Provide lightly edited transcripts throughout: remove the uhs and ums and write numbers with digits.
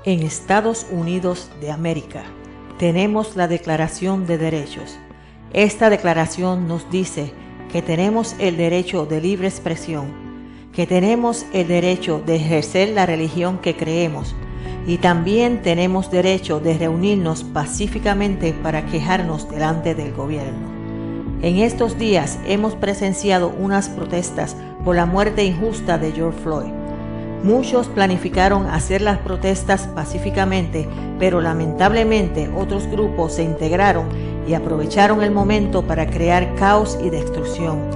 En Estados Unidos de América tenemos la Declaración de Derechos. Esta declaración nos dice que tenemos el derecho de libre expresión, que tenemos el derecho de ejercer la religión que creemos y también tenemos derecho de reunirnos pacíficamente para quejarnos delante del gobierno. En estos días hemos presenciado unas protestas por la muerte injusta de George Floyd. Muchos planificaron hacer las protestas pacíficamente, pero lamentablemente otros grupos se integraron y aprovecharon el momento para crear caos y destrucción.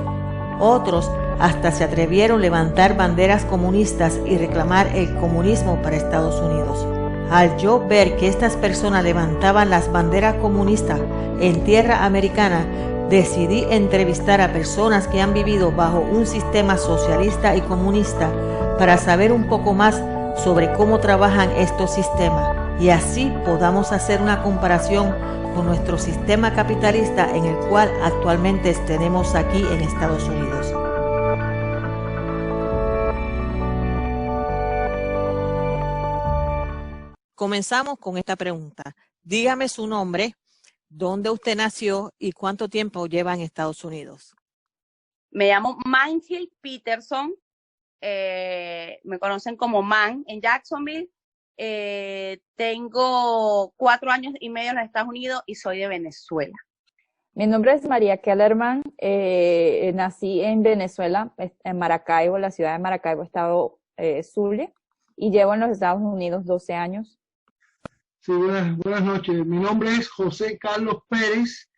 Otros hasta se atrevieron a levantar banderas comunistas y reclamar el comunismo para Estados Unidos. Al yo ver que estas personas levantaban las banderas comunistas en tierra americana, decidí entrevistar a personas que han vivido bajo un sistema socialista y comunista para saber un poco más sobre cómo trabajan estos sistemas y así podamos hacer una comparación con nuestro sistema capitalista en el cual actualmente tenemos aquí en Estados Unidos. Comenzamos con esta pregunta. Dígame su nombre, dónde usted nació y cuánto tiempo lleva en Estados Unidos. Me llamo Manhill Peterson. Me conocen como Man en Jacksonville. Tengo 4 años y medio en los Estados Unidos y soy de Venezuela. Mi nombre es María Kellerman. Nací en Venezuela, en Maracaibo, la ciudad de Maracaibo, estado Zulia, y llevo en los Estados Unidos 12 años. Sí, buenas noches. Mi nombre es José Carlos Pérez.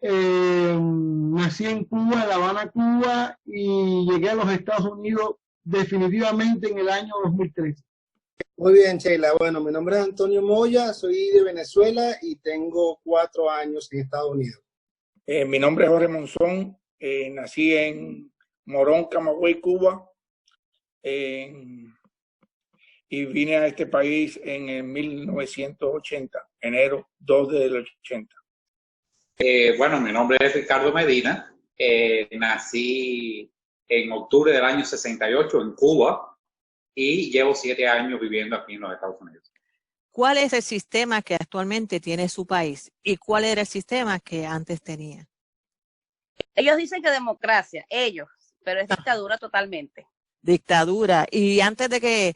Nací en Cuba, en La Habana, Cuba, y llegué a los Estados Unidos definitivamente en el año 2003. Muy bien, Sheila. Bueno, mi nombre es Antonio Moya, soy de Venezuela y tengo 4 años en Estados Unidos. Mi nombre es Jorge Monzón, nací en Morón, Camagüey, Cuba, y vine a este país en el 1980, enero 2 del 80. Bueno, mi nombre es Ricardo Medina, nací en octubre del año 68 en Cuba y llevo 7 años viviendo aquí en los Estados Unidos. ¿Cuál es el sistema que actualmente tiene su país y cuál era el sistema que antes tenía? Ellos dicen que democracia, pero es dictadura totalmente. Dictadura. Y antes de que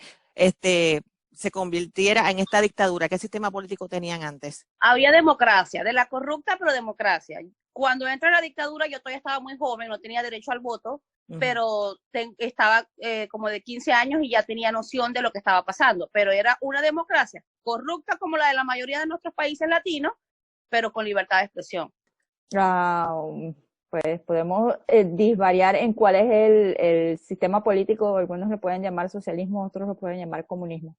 se convirtiera en esta dictadura, ¿qué sistema político tenían antes? Había democracia, de la corrupta, pero democracia. Cuando entré en la dictadura, yo todavía estaba muy joven, no tenía derecho al voto, pero estaba como de 15 años y ya tenía noción de lo que estaba pasando. Pero era una democracia corrupta como la de la mayoría de nuestros países latinos, pero con libertad de expresión. Pues podemos disvariar en cuál es el sistema político. Algunos lo pueden llamar socialismo, otros lo pueden llamar comunismo.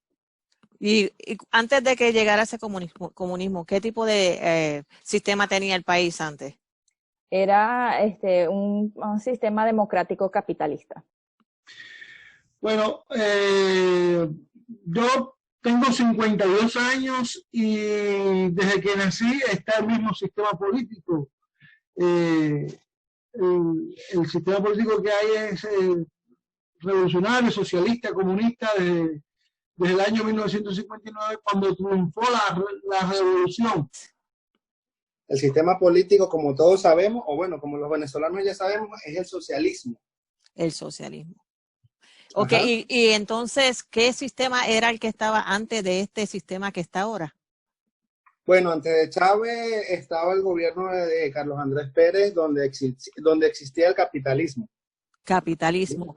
Y antes de que llegara ese comunismo, ¿qué tipo de sistema tenía el país antes? Era un sistema democrático capitalista. Bueno, yo tengo 52 años y desde que nací está el mismo sistema político. El sistema político que hay es revolucionario, socialista, comunista, desde el año 1959, cuando triunfó la revolución. El sistema político, como todos sabemos, o bueno, como los venezolanos ya sabemos, es el socialismo. El socialismo. Ok, y entonces, ¿qué sistema era el que estaba antes de este sistema que está ahora? Bueno, antes de Chávez estaba el gobierno de Carlos Andrés Pérez, donde existía el capitalismo. Capitalismo.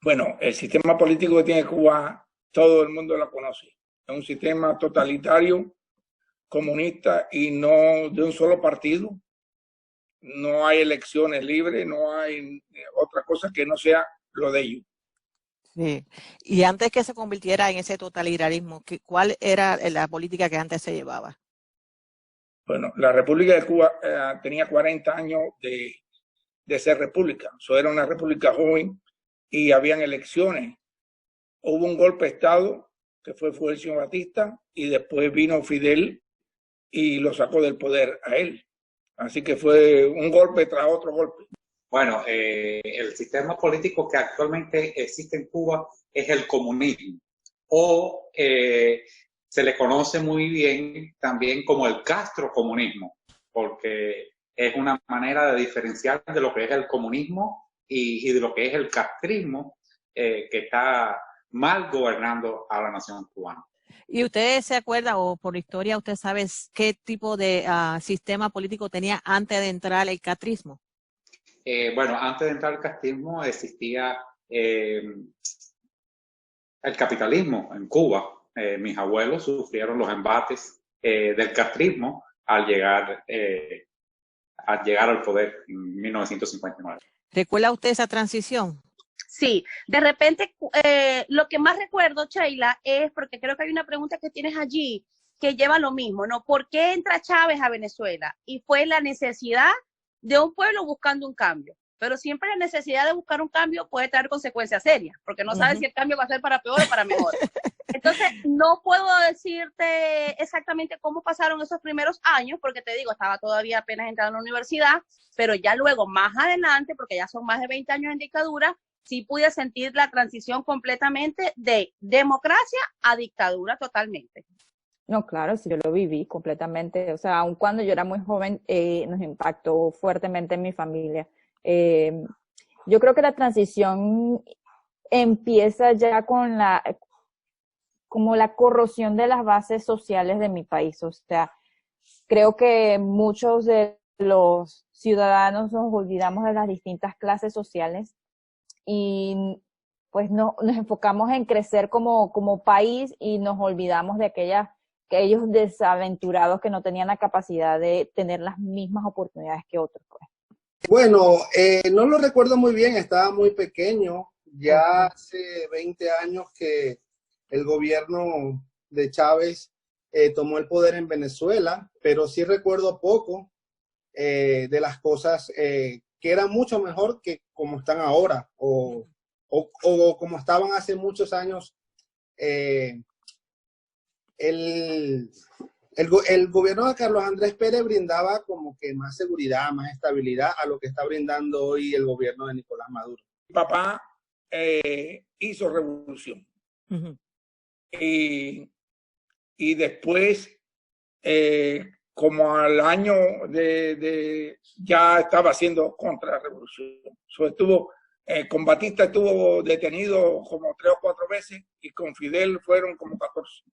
Bueno, el sistema político que tiene Cuba, todo el mundo lo conoce. Es un sistema totalitario, comunista y no de un solo partido. No hay elecciones libres, no hay otra cosa que no sea lo de ellos. Sí. Y antes que se convirtiera en ese totalitarismo, ¿cuál era la política que antes se llevaba? Bueno, la República de Cuba tenía 40 años de ser república. Eso era una república joven y habían elecciones. Hubo un golpe de Estado que fue Fulgencio Batista y después vino Fidel y lo sacó del poder a él. Así que fue un golpe tras otro golpe. Bueno, el sistema político que actualmente existe en Cuba es el comunismo. o se le conoce muy bien también como el castrocomunismo, porque es una manera de diferenciar de lo que es el comunismo y de lo que es el castrismo, que está mal gobernando a la nación cubana. ¿Y usted se acuerda, o por historia usted sabe qué tipo de sistema político tenía antes de entrar el castrismo? Bueno, antes de entrar el castrismo existía el capitalismo en Cuba. Mis abuelos sufrieron los embates del castrismo al llegar al poder en 1959. ¿Recuerda usted esa transición? Sí, de repente lo que más recuerdo, Sheila, es porque creo que hay una pregunta que tienes allí que lleva lo mismo, ¿no? ¿Por qué entra Chávez a Venezuela? Y fue la necesidad de un pueblo buscando un cambio. Pero siempre la necesidad de buscar un cambio puede traer consecuencias serias, porque no sabes si el cambio va a ser para peor o para mejor. Entonces, no puedo decirte exactamente cómo pasaron esos primeros años, porque te digo, estaba todavía apenas entrando a la universidad, pero ya luego, más adelante, porque ya son más de 20 años en dictadura, sí pude sentir la transición completamente de democracia a dictadura totalmente. No, claro, sí, yo lo viví completamente. O sea, aun cuando yo era muy joven, nos impactó fuertemente en mi familia. Yo creo que la transición empieza ya con como la corrosión de las bases sociales de mi país. O sea, creo que muchos de los ciudadanos nos olvidamos de las distintas clases sociales y pues nos enfocamos en crecer como país y nos olvidamos de aquellos desaventurados que no tenían la capacidad de tener las mismas oportunidades que otros, pues. Bueno, no lo recuerdo muy bien, estaba muy pequeño, ya hace 20 años que el gobierno de Chávez tomó el poder en Venezuela, pero sí recuerdo poco de las cosas que eran mucho mejor que como están ahora o como estaban hace muchos años. El gobierno de Carlos Andrés Pérez brindaba como que más seguridad, más estabilidad a lo que está brindando hoy el gobierno de Nicolás Maduro. Mi papá hizo revolución. Y después, como al año ya estaba haciendo contrarrevolución. Con Batista estuvo detenido como 3 o 4 veces y con Fidel fueron como 14.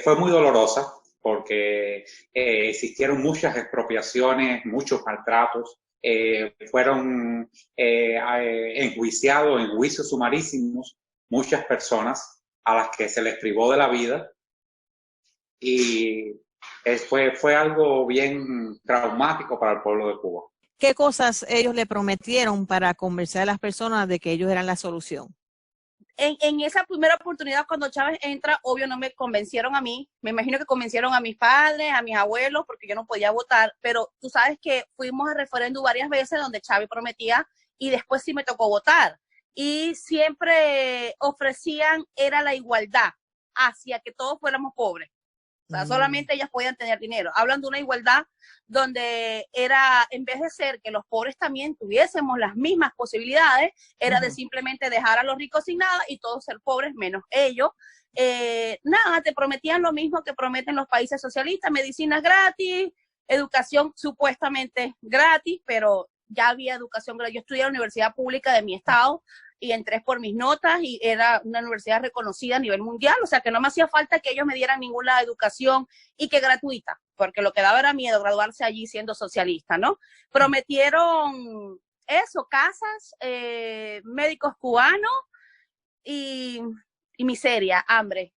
Fue muy dolorosa porque existieron muchas expropiaciones, muchos maltratos, fueron enjuiciados en juicios sumarísimos muchas personas a las que se les privó de la vida y fue algo bien traumático para el pueblo de Cuba. ¿Qué cosas ellos le prometieron para convencer a las personas de que ellos eran la solución? En esa primera oportunidad, cuando Chávez entra, obvio no me convencieron a mí, me imagino que convencieron a mis padres, a mis abuelos, porque yo no podía votar, pero tú sabes que fuimos a referéndum varias veces donde Chávez prometía y después sí me tocó votar. Y siempre ofrecían, era la igualdad, hacia que todos fuéramos pobres. O sea, solamente ellas podían tener dinero. Hablan de una igualdad donde era, en vez de ser que los pobres también tuviésemos las mismas posibilidades, era de simplemente dejar a los ricos sin nada y todos ser pobres menos ellos. Nada, te prometían lo mismo que prometen los países socialistas, medicinas gratis, educación supuestamente gratis, pero ya había educación gratis. Yo estudié en la universidad pública de mi estado y entré por mis notas y era una universidad reconocida a nivel mundial, o sea que no me hacía falta que ellos me dieran ninguna educación y que gratuita, porque lo que daba era miedo graduarse allí siendo socialista, ¿no? Prometieron eso, casas, médicos cubanos y miseria, hambre.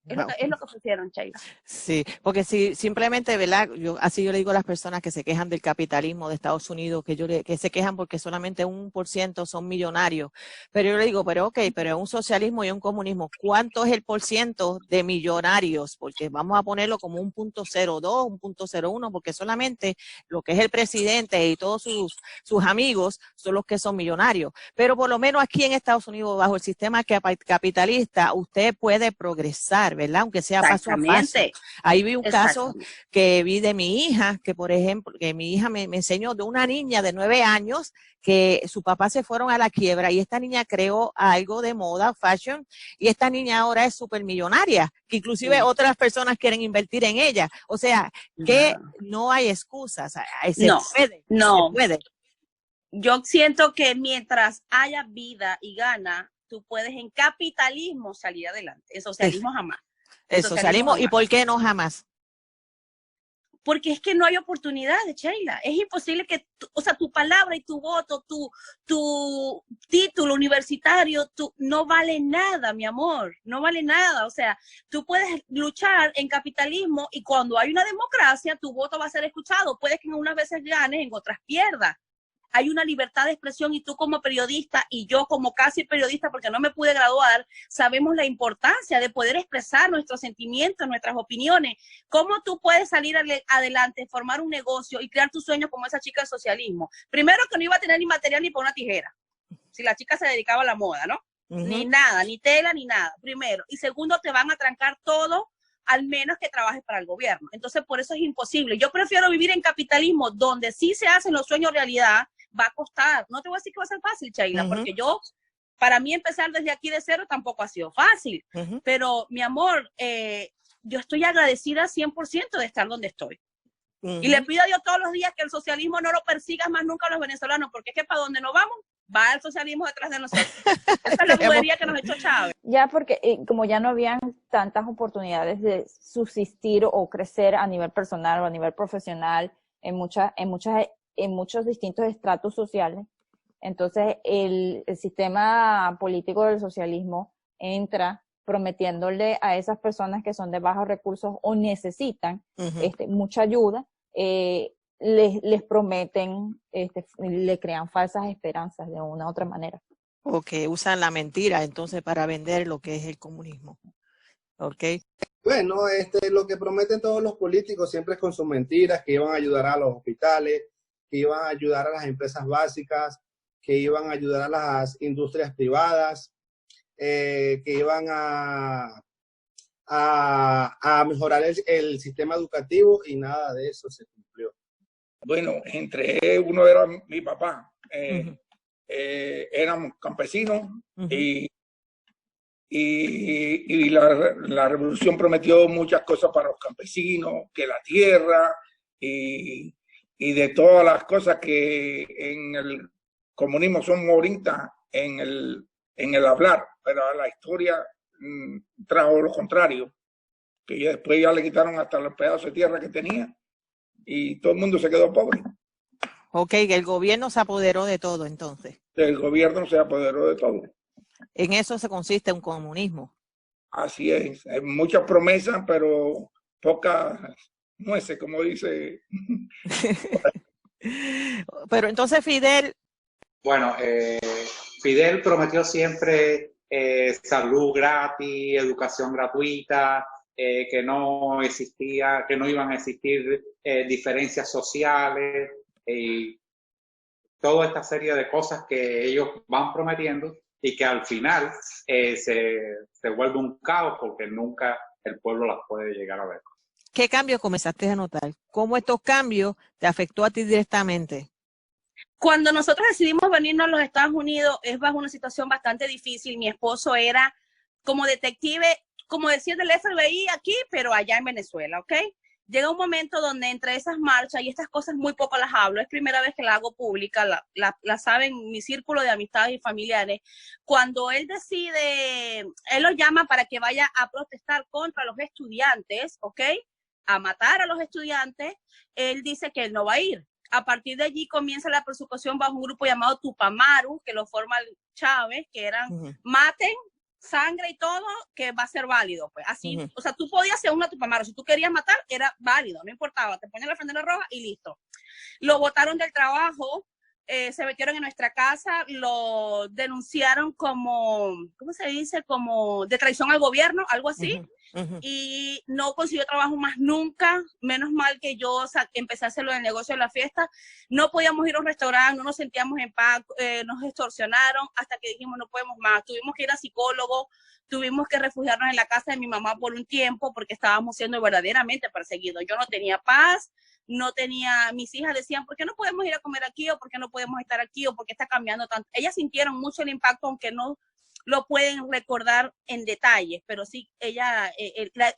Es lo que ofrecieron, Sheila. Sí, porque si simplemente, ¿verdad? Así yo le digo a las personas que se quejan del capitalismo de Estados Unidos, que se quejan porque solamente 1% son millonarios. Pero yo le digo, pero ok, pero es un socialismo y un comunismo. ¿Cuánto es el porciento de millonarios? Porque vamos a ponerlo como un 0.02, un 0.01, porque solamente lo que es el presidente y todos sus amigos son los que son millonarios. Pero por lo menos aquí en Estados Unidos, bajo el sistema capitalista, usted puede progresar. ayudar, ¿verdad? Aunque sea paso a paso. Exactamente. Ahí vi un caso Exactamente. que vi de mi hija, que por ejemplo, que mi hija me enseñó de una niña de 9 años que su papá se fueron a la quiebra y esta niña creó algo de moda, fashion, y esta niña ahora es súper millonaria, que inclusive otras personas quieren invertir en ella. O sea, que no hay excusas, se No, puede, no. se puede. Yo siento que mientras haya vida y gana, tú puedes en capitalismo salir adelante. En socialismo jamás. El socialismo, ¿y por qué no jamás? Porque es que no hay oportunidades, Sheila. Es imposible que, o sea, tu palabra y tu voto, tu título universitario, no vale nada, mi amor. No vale nada. O sea, tú puedes luchar en capitalismo y cuando hay una democracia, tu voto va a ser escuchado. Puede que en unas veces ganes, en otras pierdas. Hay una libertad de expresión y tú como periodista y yo como casi periodista porque no me pude graduar, sabemos la importancia de poder expresar nuestros sentimientos, nuestras opiniones. ¿Cómo tú puedes salir adelante, formar un negocio y crear tus sueños como esa chica del socialismo? Primero que no iba a tener ni material ni para una tijera, si la chica se dedicaba a la moda, ¿no? Ni nada, ni tela, ni nada, primero. Y segundo, te van a trancar todo, al menos que trabajes para el gobierno. Entonces, por eso es imposible. Yo prefiero vivir en capitalismo, donde sí se hacen los sueños realidad. Va a costar. No te voy a decir que va a ser fácil, Sheila, porque para mí empezar desde aquí de cero tampoco ha sido fácil. Pero, mi amor, yo estoy agradecida 100% de estar donde estoy. Y le pido a Dios todos los días que el socialismo no lo persiga más nunca a los venezolanos, porque es que para donde nos vamos, va el socialismo detrás de nosotros. Esa es la bobería que nos echó Chávez. Ya porque como ya no habían tantas oportunidades de subsistir o crecer a nivel personal o a nivel profesional en muchos distintos estratos sociales, entonces el sistema político del socialismo entra prometiéndole a esas personas que son de bajos recursos o necesitan mucha ayuda, les prometen, le crean falsas esperanzas de una u otra manera. O que usan la mentira entonces para vender lo que es el comunismo. ¿Ok? Bueno, lo que prometen todos los políticos siempre es con sus mentiras, que iban a ayudar a los hospitales, que iban a ayudar a las empresas básicas, que iban a ayudar a las industrias privadas, que iban a mejorar el sistema educativo y nada de eso se cumplió. Bueno, entre uno era mi papá, éramos campesinos y la revolución prometió muchas cosas para los campesinos, que la tierra y de todas las cosas que en el comunismo son ahorita en el hablar, pero la historia trajo lo contrario, que después ya le quitaron hasta los pedazos de tierra que tenía y todo el mundo se quedó pobre. Ok, el gobierno se apoderó de todo entonces. El gobierno se apoderó de todo. En eso se consiste un comunismo. Así es, hay muchas promesas, pero pocas nueces, como dice. Pero entonces Fidel... Bueno, Fidel prometió siempre salud gratis, educación gratuita, que no iban a existir diferencias sociales y toda esta serie de cosas que ellos van prometiendo y que al final se vuelve un caos porque nunca el pueblo las puede llegar a ver. ¿Qué cambios comenzaste a notar? ¿Cómo estos cambios te afectó a ti directamente? Cuando nosotros decidimos venirnos a los Estados Unidos, es bajo una situación bastante difícil. Mi esposo era como detective, como decir del FBI aquí, pero allá en Venezuela, ¿ok? Llega un momento donde entre esas marchas, y estas cosas muy poco las hablo, es primera vez que la hago pública, la saben mi círculo de amistades y familiares, cuando él decide, él lo llama para que vaya a protestar contra los estudiantes, ¿ok? A matar a los estudiantes, él dice que él no va a ir. A partir de allí comienza la persecución bajo un grupo llamado Tupamaru, que lo forma Chávez, que eran maten, sangre y todo, que va a ser válido. Pues así, o sea, tú podías ser una Tupamaru, si tú querías matar, era válido, no importaba, te ponían la bandera roja y listo. Lo botaron del trabajo, se metieron en nuestra casa, lo denunciaron como, ¿cómo se dice? Como de traición al gobierno, algo así. Y no consiguió trabajo más nunca. Menos mal que yo empecé a hacerlo en el negocio de la fiesta. No podíamos ir a un restaurante, no nos sentíamos en paz, nos extorsionaron hasta que dijimos no podemos más. Tuvimos que ir a psicólogo, tuvimos que refugiarnos en la casa de mi mamá por un tiempo porque estábamos siendo verdaderamente perseguidos. Yo no tenía paz, no tenía, mis hijas decían, ¿por qué no podemos ir a comer aquí? ¿O por qué no podemos estar aquí? ¿O por qué está cambiando tanto? Ellas sintieron mucho el impacto, aunque no lo pueden recordar en detalles, pero sí, ella,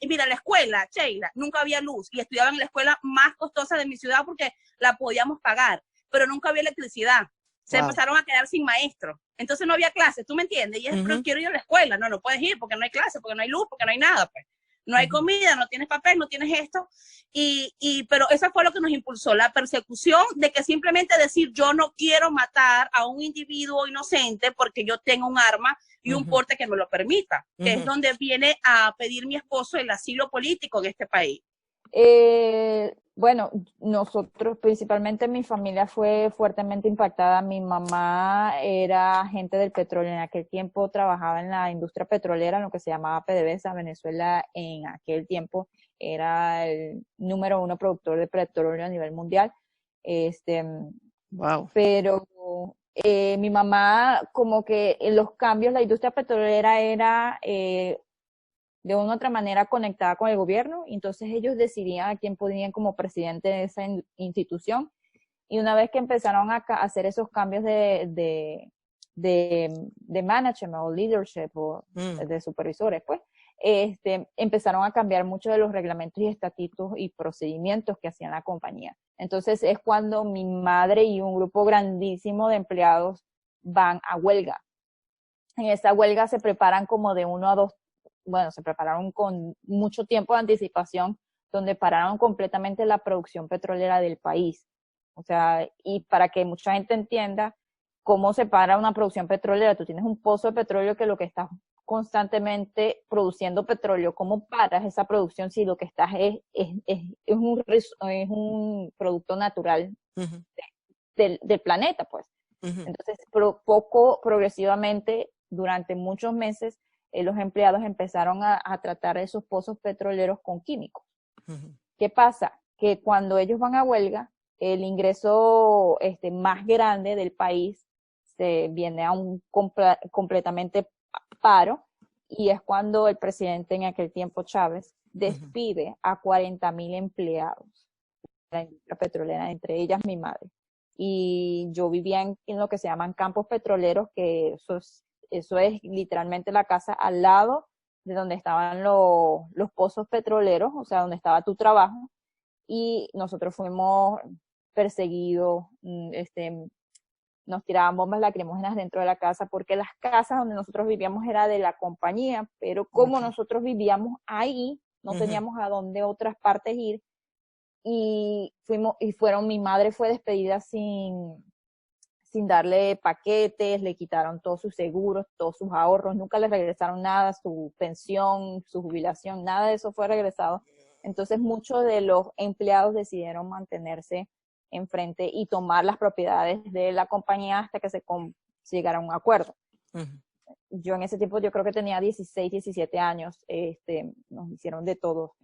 mira, la escuela, Sheila, nunca había luz y estudiaba en la escuela más costosa de mi ciudad porque la podíamos pagar, pero nunca había electricidad. Se empezaron a quedar sin maestros. Entonces no había clases, ¿tú me entiendes? Y es, pero quiero ir a la escuela. No puedes ir porque no hay clases, porque no hay luz, porque no hay nada, pues. No hay comida, no tienes papel, no tienes esto. Pero eso fue lo que nos impulsó, la persecución de que simplemente decir yo no quiero matar a un individuo inocente porque yo tengo un arma y un porte que me lo permita, que es donde viene a pedir mi esposo el asilo político en este país. Bueno, nosotros, principalmente mi familia fue fuertemente impactada. Mi mamá era agente del petróleo, en aquel tiempo trabajaba en la industria petrolera, en lo que se llamaba PDVSA. Venezuela en aquel tiempo era el número 1 productor de petróleo a nivel mundial. Pero mi mamá, como que en los cambios, la industria petrolera era de una u otra manera conectada con el gobierno, y entonces ellos decidían a quién ponían como presidente de esa institución, y una vez que empezaron a hacer esos cambios de management o leadership o de supervisores, pues, empezaron a cambiar muchos de los reglamentos y estatutos y procedimientos que hacían la compañía. Entonces es cuando mi madre y un grupo grandísimo de empleados van a huelga. En esa huelga se preparan como de 1 a 2, bueno, se prepararon con mucho tiempo de anticipación, donde pararon completamente la producción petrolera del país. O sea, y para que mucha gente entienda cómo se para una producción petrolera, tú tienes un pozo de petróleo que lo que estás constantemente produciendo petróleo, ¿cómo paras esa producción si lo que estás es un producto natural del planeta, pues? Entonces, progresivamente, durante muchos meses, los empleados empezaron a tratar esos pozos petroleros con químicos. ¿Qué pasa? Que cuando ellos van a huelga, el ingreso más grande del país se viene a un completamente paro, y es cuando el presidente en aquel tiempo, Chávez, despide a 40,000 empleados de la industria petrolera, entre ellas mi madre. Y yo vivía en lo que se llaman campos petroleros, que eso es literalmente la casa al lado de donde estaban los pozos petroleros, o sea, donde estaba tu trabajo, y nosotros fuimos perseguidos, nos tiraban bombas lacrimógenas dentro de la casa, porque las casas donde nosotros vivíamos era de la compañía, pero como nosotros vivíamos ahí, no teníamos a dónde otras partes ir, y mi madre fue despedida sin darle paquetes, le quitaron todos sus seguros, todos sus ahorros, nunca le regresaron nada, su pensión, su jubilación, nada de eso fue regresado. Entonces muchos de los empleados decidieron mantenerse enfrente y tomar las propiedades de la compañía hasta que se llegara a un acuerdo. Yo en ese tiempo, yo creo que tenía 16, 17 años, nos hicieron de todo.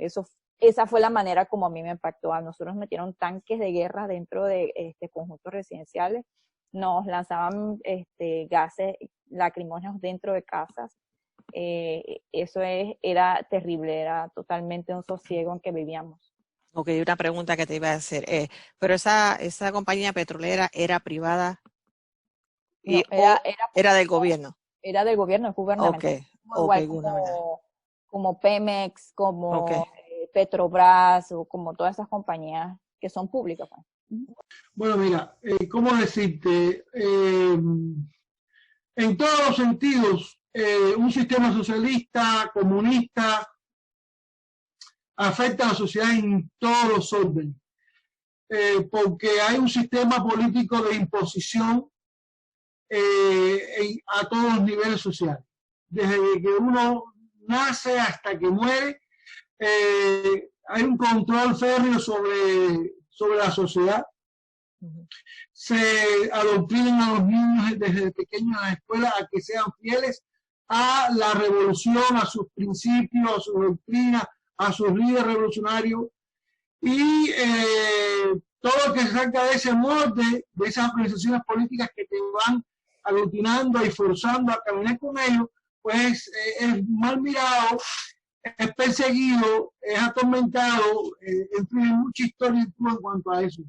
Esa fue la manera como a mí me impactó. A nosotros metieron tanques de guerra dentro de conjuntos residenciales, nos lanzaban gases lacrimógenos dentro de casas. Eso era terrible, era totalmente un sosiego en que vivíamos. Ok, una pregunta que te iba a hacer. Pero esa compañía petrolera era privada y No, era del gobierno. Era del gobierno, es gubernamental. Igual como Pemex, como Petrobras, o como todas esas compañías que son públicas. Bueno, mira, ¿cómo decirte? En todos los sentidos, un sistema socialista, comunista, afecta a la sociedad en todos los órdenes, porque hay un sistema político de imposición a todos los niveles sociales. Desde que uno nace hasta que muere, hay un control férreo sobre la sociedad. Se adoctrinan a los niños desde pequeños en la escuela a que sean fieles a la revolución, a sus principios, a su doctrina, a sus líderes revolucionarios, y todo lo que se saca de ese molde, de esas organizaciones políticas que te van aglutinando y forzando a caminar con ellos, pues es mal mirado, es perseguido, es atormentado, en fin, hay mucha historia en cuanto a eso.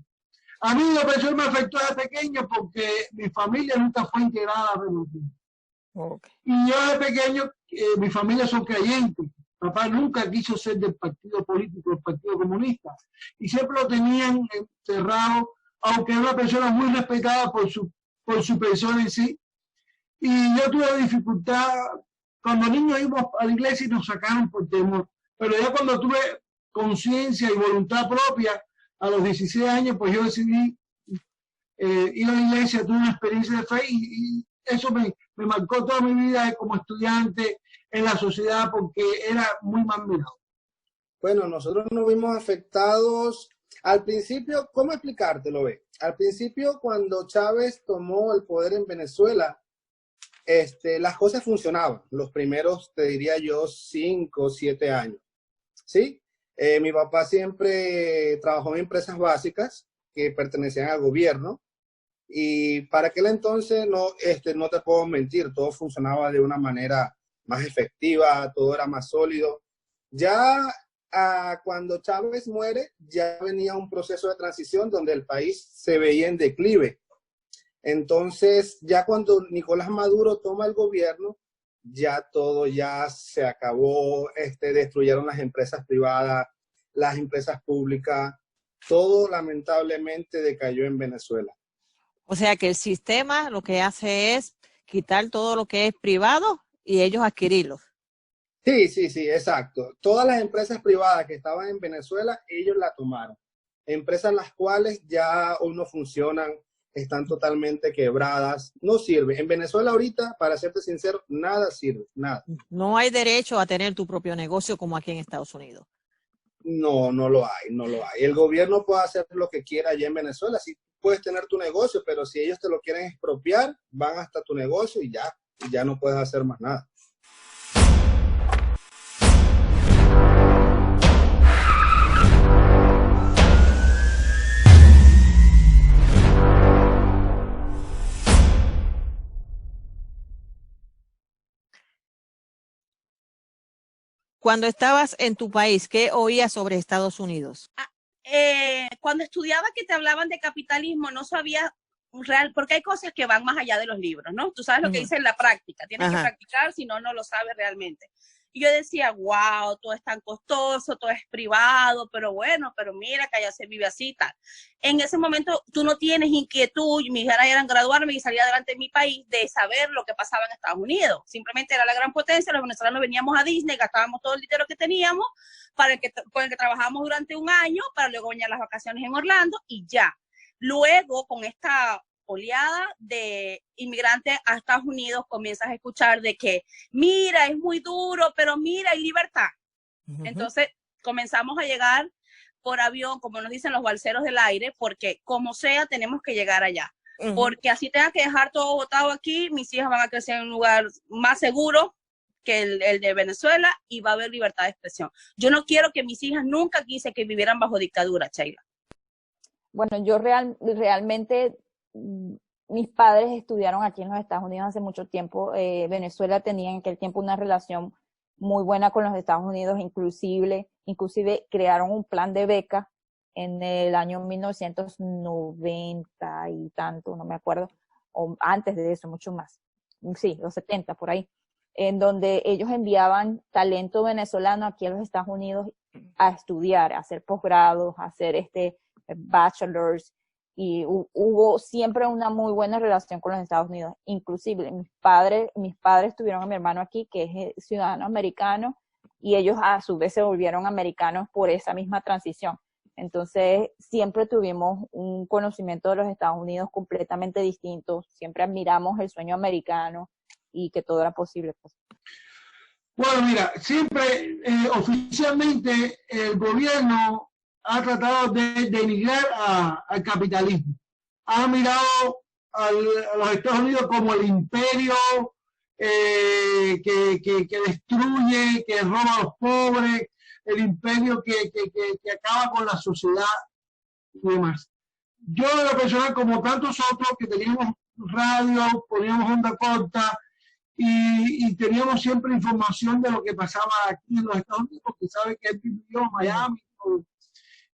A mí la presión me afectó desde pequeño porque mi familia nunca fue integrada a la revolución. Okay. Y yo de pequeño, mi familia son creyentes. Papá nunca quiso ser del partido político, del Partido Comunista. Y siempre lo tenían encerrado, aunque era una persona muy respetada por su persona en sí. Y yo tuve dificultad, cuando niños íbamos a la iglesia y nos sacaron por temor. Pero ya cuando tuve conciencia y voluntad propia, a los 16 años, pues yo decidí ir a la iglesia, tuve una experiencia de fe y eso me marcó toda mi vida como estudiante en la sociedad porque era muy mal mirado. Bueno, nosotros nos vimos afectados al principio. ¿Cómo explicártelo, ve? Al principio, cuando Chávez tomó el poder en Venezuela, las cosas funcionaban. Los primeros, te diría yo, 5 o 7 años, ¿sí? Mi papá siempre trabajó en empresas básicas que pertenecían al gobierno y para aquel entonces no te puedo mentir, todo funcionaba de una manera más efectiva, todo era más sólido. Ya cuando Chávez muere, ya venía un proceso de transición donde el país se veía en declive. Entonces, ya cuando Nicolás Maduro toma el gobierno, ya todo ya se acabó, destruyeron las empresas privadas, las empresas públicas, todo lamentablemente decayó en Venezuela. O sea que el sistema lo que hace es quitar todo lo que es privado y ellos adquirirlo. Sí, exacto. Todas las empresas privadas que estaban en Venezuela, ellos la tomaron. Empresas las cuales ya hoy no funcionan, están totalmente quebradas, no sirve. En Venezuela ahorita, para serte sincero, nada sirve, nada. No hay derecho a tener tu propio negocio como aquí en Estados Unidos. No, no lo hay, no lo hay. El gobierno puede hacer lo que quiera allá en Venezuela, sí puedes tener tu negocio, pero si ellos te lo quieren expropiar, van hasta tu negocio y ya no puedes hacer más nada. Cuando estabas en tu país, ¿qué oías sobre Estados Unidos? Cuando estudiaba que te hablaban de capitalismo, no sabía real, porque hay cosas que van más allá de los libros, ¿no? Tú sabes lo que dice en la práctica, tienes que practicar, si no, no lo sabes realmente. Y yo decía, wow, todo es tan costoso, todo es privado, pero bueno, pero mira que allá se vive así y tal. En ese momento tú no tienes inquietud, mis ganas eran graduarme y salir adelante en mi país, de saber lo que pasaba en Estados Unidos. Simplemente era la gran potencia, los venezolanos veníamos a Disney, gastábamos todo el dinero que teníamos, con el que trabajábamos durante un año, para luego venir las vacaciones en Orlando y ya. Luego, con esta oleada de inmigrantes a Estados Unidos, comienzas a escuchar de que, mira, es muy duro, pero mira, hay libertad. Entonces, comenzamos a llegar por avión, como nos dicen los balseros del aire, porque como sea, tenemos que llegar allá. Porque así tenga que dejar todo botado aquí, mis hijas van a crecer en un lugar más seguro que el de Venezuela y va a haber libertad de expresión. Yo no quiero que mis hijas, nunca quise que vivieran bajo dictadura, Sheila. Bueno, yo realmente, mis padres estudiaron aquí en los Estados Unidos hace mucho tiempo. Venezuela tenía en aquel tiempo una relación muy buena con los Estados Unidos, inclusive crearon un plan de beca en el año 1990 y tanto, no me acuerdo, o antes de eso, mucho más. Sí, los 70 por ahí, en donde ellos enviaban talento venezolano aquí a los Estados Unidos a estudiar, a hacer posgrados, a hacer bachelors, y hubo siempre una muy buena relación con los Estados Unidos. Inclusive mis padres tuvieron a mi hermano aquí, que es ciudadano americano, y ellos a su vez se volvieron americanos por esa misma transición. Entonces siempre tuvimos un conocimiento de los Estados Unidos completamente distinto, siempre admiramos el sueño americano y que todo era posible. Bueno, mira, siempre oficialmente el gobierno ha tratado de denigrar al capitalismo. ha mirado a los Estados Unidos como el imperio que destruye, que roba a los pobres, el imperio que acaba con la sociedad y demás. Yo de lo personal, como tantos otros que teníamos radio, poníamos onda corta y teníamos siempre información de lo que pasaba aquí en los Estados Unidos, porque sabe que él vivió en Miami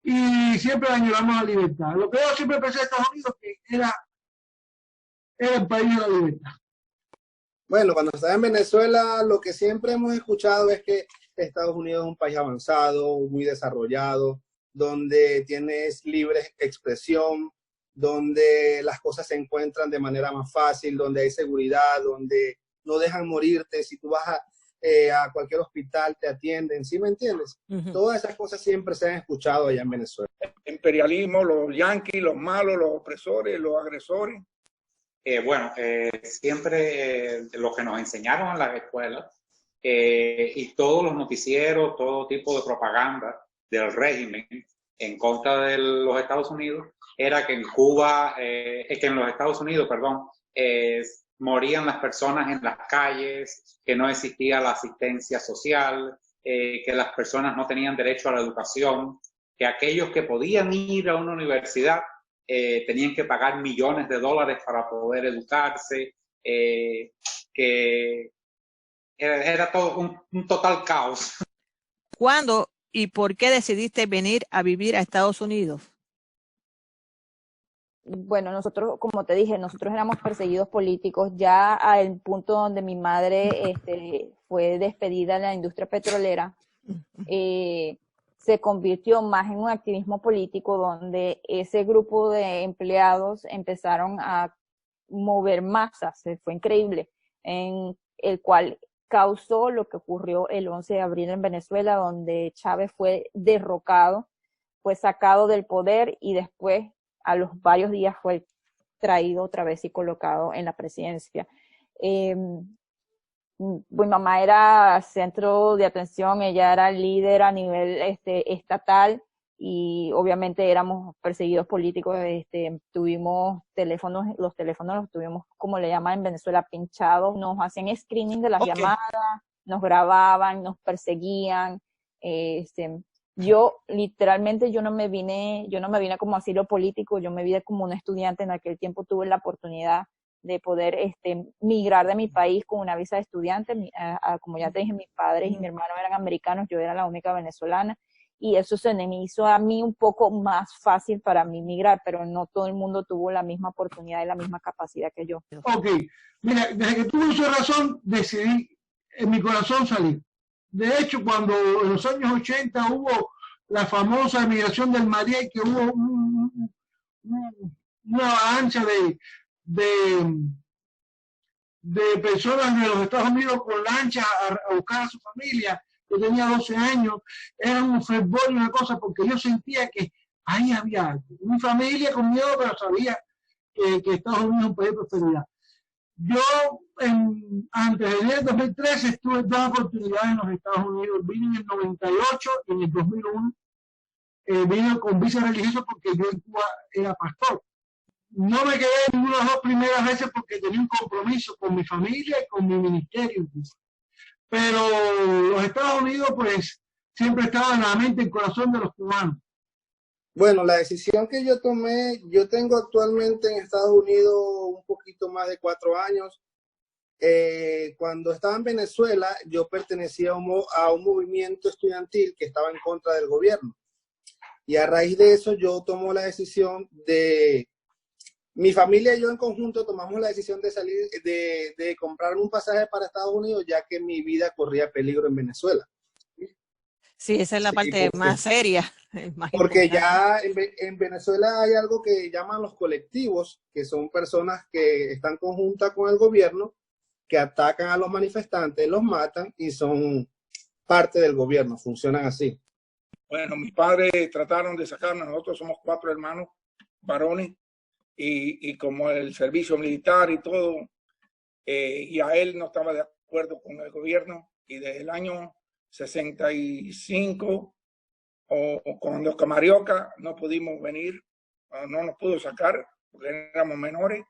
y siempre añoramos la libertad. Lo que yo siempre pensé de Estados Unidos que era el país de la libertad. Bueno, cuando estaba en Venezuela, lo que siempre hemos escuchado es que Estados Unidos es un país avanzado, muy desarrollado, donde tienes libre expresión, donde las cosas se encuentran de manera más fácil, donde hay seguridad, donde no dejan morirte. Si tú vas a cualquier hospital, te atienden, ¿sí me entiendes? Todas esas cosas siempre se han escuchado allá en Venezuela. Imperialismo, los yanquis, los malos, los opresores, los agresores. Siempre lo que nos enseñaron en las escuelas y todos los noticieros, todo tipo de propaganda del régimen en contra de los Estados Unidos era que en Cuba, que en los Estados Unidos, perdón, morían las personas en las calles, que no existía la asistencia social, que las personas no tenían derecho a la educación, que aquellos que podían ir a una universidad tenían que pagar millones de dólares para poder educarse, que era todo un total caos. ¿Cuándo y por qué decidiste venir a vivir a Estados Unidos? Bueno, nosotros, como te dije, nosotros éramos perseguidos políticos ya al punto donde mi madre fue despedida de la industria petrolera. Se convirtió más en un activismo político donde ese grupo de empleados empezaron a mover masas, fue increíble, en el cual causó lo que ocurrió el 11 de abril en Venezuela, donde Chávez fue derrocado, fue sacado del poder y después a los varios días fue traído otra vez y colocado en la presidencia. Mi mamá era centro de atención, ella era líder a nivel estatal y obviamente éramos perseguidos políticos. Tuvimos teléfonos, los teléfonos los tuvimos, como le llaman en Venezuela, pinchados, nos hacían screening de las llamadas, nos grababan, nos perseguían. Yo literalmente yo no me vine como asilo político, yo me vine como una estudiante. En aquel tiempo tuve la oportunidad de poder migrar de mi país con una visa de estudiante. Como ya te dije, mis padres y mi hermano eran americanos, yo era la única venezolana, y eso se me hizo a mí un poco más fácil para mí migrar, pero no todo el mundo tuvo la misma oportunidad y la misma capacidad que yo. Ok, mira, desde que tuve uso de razón, decidí en mi corazón salir. De hecho, cuando en los años 80 hubo la famosa emigración del Mariel, que hubo una avalancha de personas de los Estados Unidos con lancha a buscar a su familia. Yo tenía 12 años, era un fervor y una cosa, porque yo sentía que ahí había algo. Mi familia con miedo, pero sabía que Estados Unidos es un país de prosperidad. Yo, antes del 2013, tuve dos oportunidades en los Estados Unidos. Vine en el 98 y en el 2001. Vine con visa religiosa porque yo en Cuba era pastor. No me quedé en ninguna de las dos primeras veces porque tenía un compromiso con mi familia y con mi ministerio en Cuba. Pero los Estados Unidos, pues, siempre estaba en la mente y el corazón de los cubanos. Bueno, la decisión que yo tomé, yo tengo actualmente en Estados Unidos un poquito más de 4 años. Cuando estaba en Venezuela, yo pertenecía a un movimiento estudiantil que estaba en contra del gobierno. Y a raíz de eso, yo tomo la decisión de... Mi familia y yo en conjunto tomamos la decisión de salir, de comprarme un pasaje para Estados Unidos, ya que mi vida corría peligro en Venezuela. Sí, esa es la parte más seria. Porque ya en Venezuela hay algo que llaman los colectivos, que son personas que están conjuntas con el gobierno, que atacan a los manifestantes, los matan y son parte del gobierno, funcionan así. Bueno, mis padres trataron de sacarnos, nosotros somos 4 hermanos varones, y como el servicio militar y todo, y a él no estaba de acuerdo con el gobierno, y desde el año 65 o cuando Camarioca no pudimos venir, no nos pudo sacar, porque éramos menores.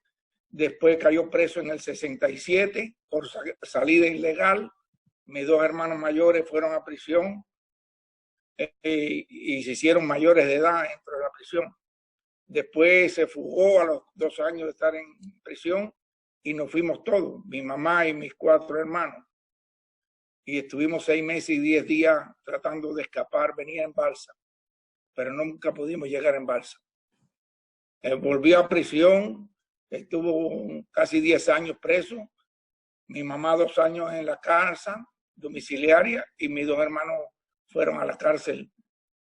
Después cayó preso en el 67 por salida ilegal. Mis dos hermanos mayores fueron a prisión y se hicieron mayores de edad dentro de la prisión. Después se fugó a los 2 años de estar en prisión y nos fuimos todos, mi mamá y mis 4 hermanos. Y estuvimos 6 meses y 10 días tratando de escapar, venía en balsa, pero nunca pudimos llegar en balsa. Volví a prisión, estuvo casi 10 años preso, mi mamá 2 años en la cárcel domiciliaria y mis 2 hermanos fueron a la cárcel,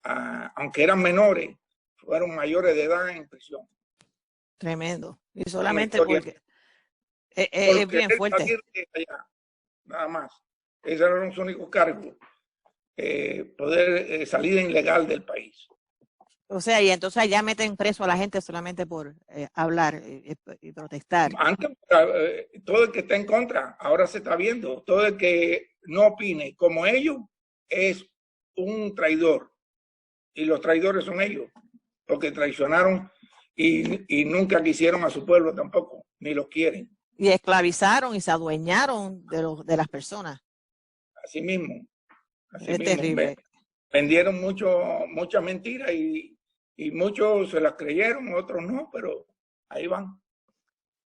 aunque eran menores, fueron mayores de edad en prisión. Tremendo. Y solamente porque es bien fuerte. Allá, nada más. Esos eran los únicos cargos. Poder salir ilegal del país. O sea, y entonces ya meten preso a la gente solamente por hablar y protestar. Antes, todo el que está en contra, ahora se está viendo, todo el que no opine como ellos es un traidor. Y los traidores son ellos, porque traicionaron y nunca quisieron a su pueblo tampoco, ni los quieren. Y esclavizaron y se adueñaron de las personas. Así mismo. Es terrible. Vendieron mucha mentira y muchos se las creyeron, otros no, pero ahí van.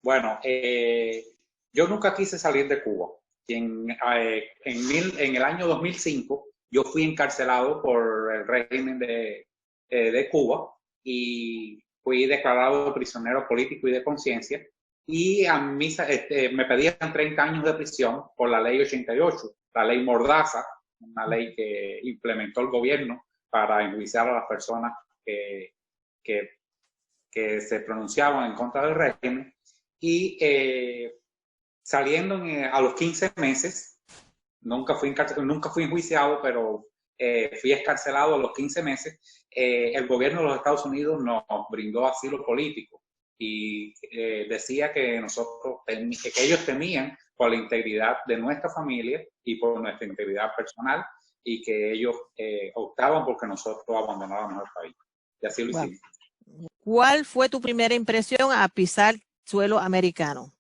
Bueno, yo nunca quise salir de Cuba. En el año 2005 yo fui encarcelado por el régimen de Cuba y fui declarado prisionero político y de conciencia. Y a mí me pedían 30 años de prisión por la ley 88, la ley Mordaza, una ley que implementó el gobierno para enjuiciar a las personas que se pronunciaban en contra del régimen. Y saliendo a los 15 meses, nunca fui enjuiciado, pero fui escarcelado a los 15 meses, el gobierno de los Estados Unidos nos brindó asilo político y decía que que ellos temían por la integridad de nuestra familia y por nuestra integridad personal y que ellos optaban porque nosotros abandonáramos el país. Y así lo hicimos. ¿Cuál fue tu primera impresión a pisar suelo americano?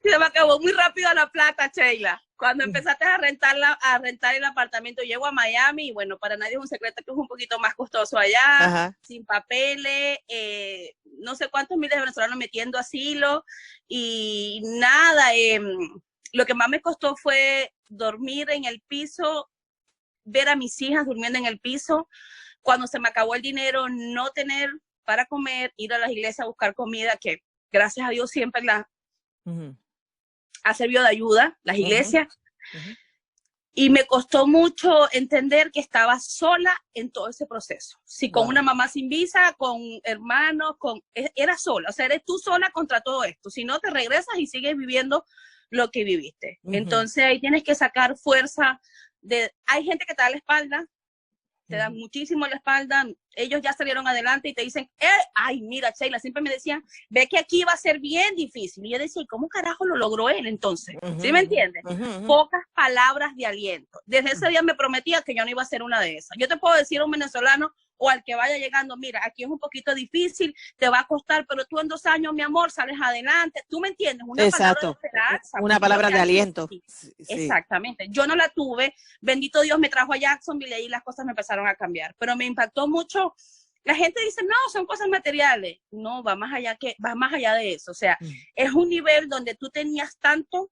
Se me acabó muy rápido la plata, Sheila. Cuando empezaste a rentar el apartamento, llego a Miami y bueno, para nadie es un secreto que es un poquito más costoso allá, ajá, sin papeles, no sé cuántos miles de venezolanos metiendo asilo y nada. Lo que más me costó fue dormir en el piso, ver a mis hijas durmiendo en el piso. Cuando se me acabó el dinero, no tener para comer, ir a las iglesias a buscar comida, que gracias a Dios siempre ha servido de ayuda, las iglesias. Y me costó mucho entender que estaba sola en todo ese proceso. Si con una mamá sin visa, con hermanos, era sola. O sea, eres tú sola contra todo esto. Si no, te regresas y sigues viviendo lo que viviste. Entonces ahí tienes que sacar fuerza. Hay gente que te da la espalda, te dan muchísimo la espalda, ellos ya salieron adelante y te dicen, ay, mira, Sheila, siempre me decían, ve que aquí va a ser bien difícil. Y yo decía, ¿cómo carajo lo logró él entonces? ¿Sí me entiendes? Pocas palabras de aliento. Desde ese día me prometía que yo no iba a ser una de esas. Yo te puedo decir a un venezolano o al que vaya llegando, mira, aquí es un poquito difícil, te va a costar, pero tú en 2 años, mi amor, sales adelante. ¿Tú me entiendes? Una palabra de esperanza. Una palabra de aliento. Sí. Exactamente. Yo no la tuve. Bendito Dios me trajo a Jacksonville y las cosas me empezaron a cambiar. Pero me impactó mucho. La gente dice, no, son cosas materiales. No, va más allá de eso. O sea, es un nivel donde tú tenías tanto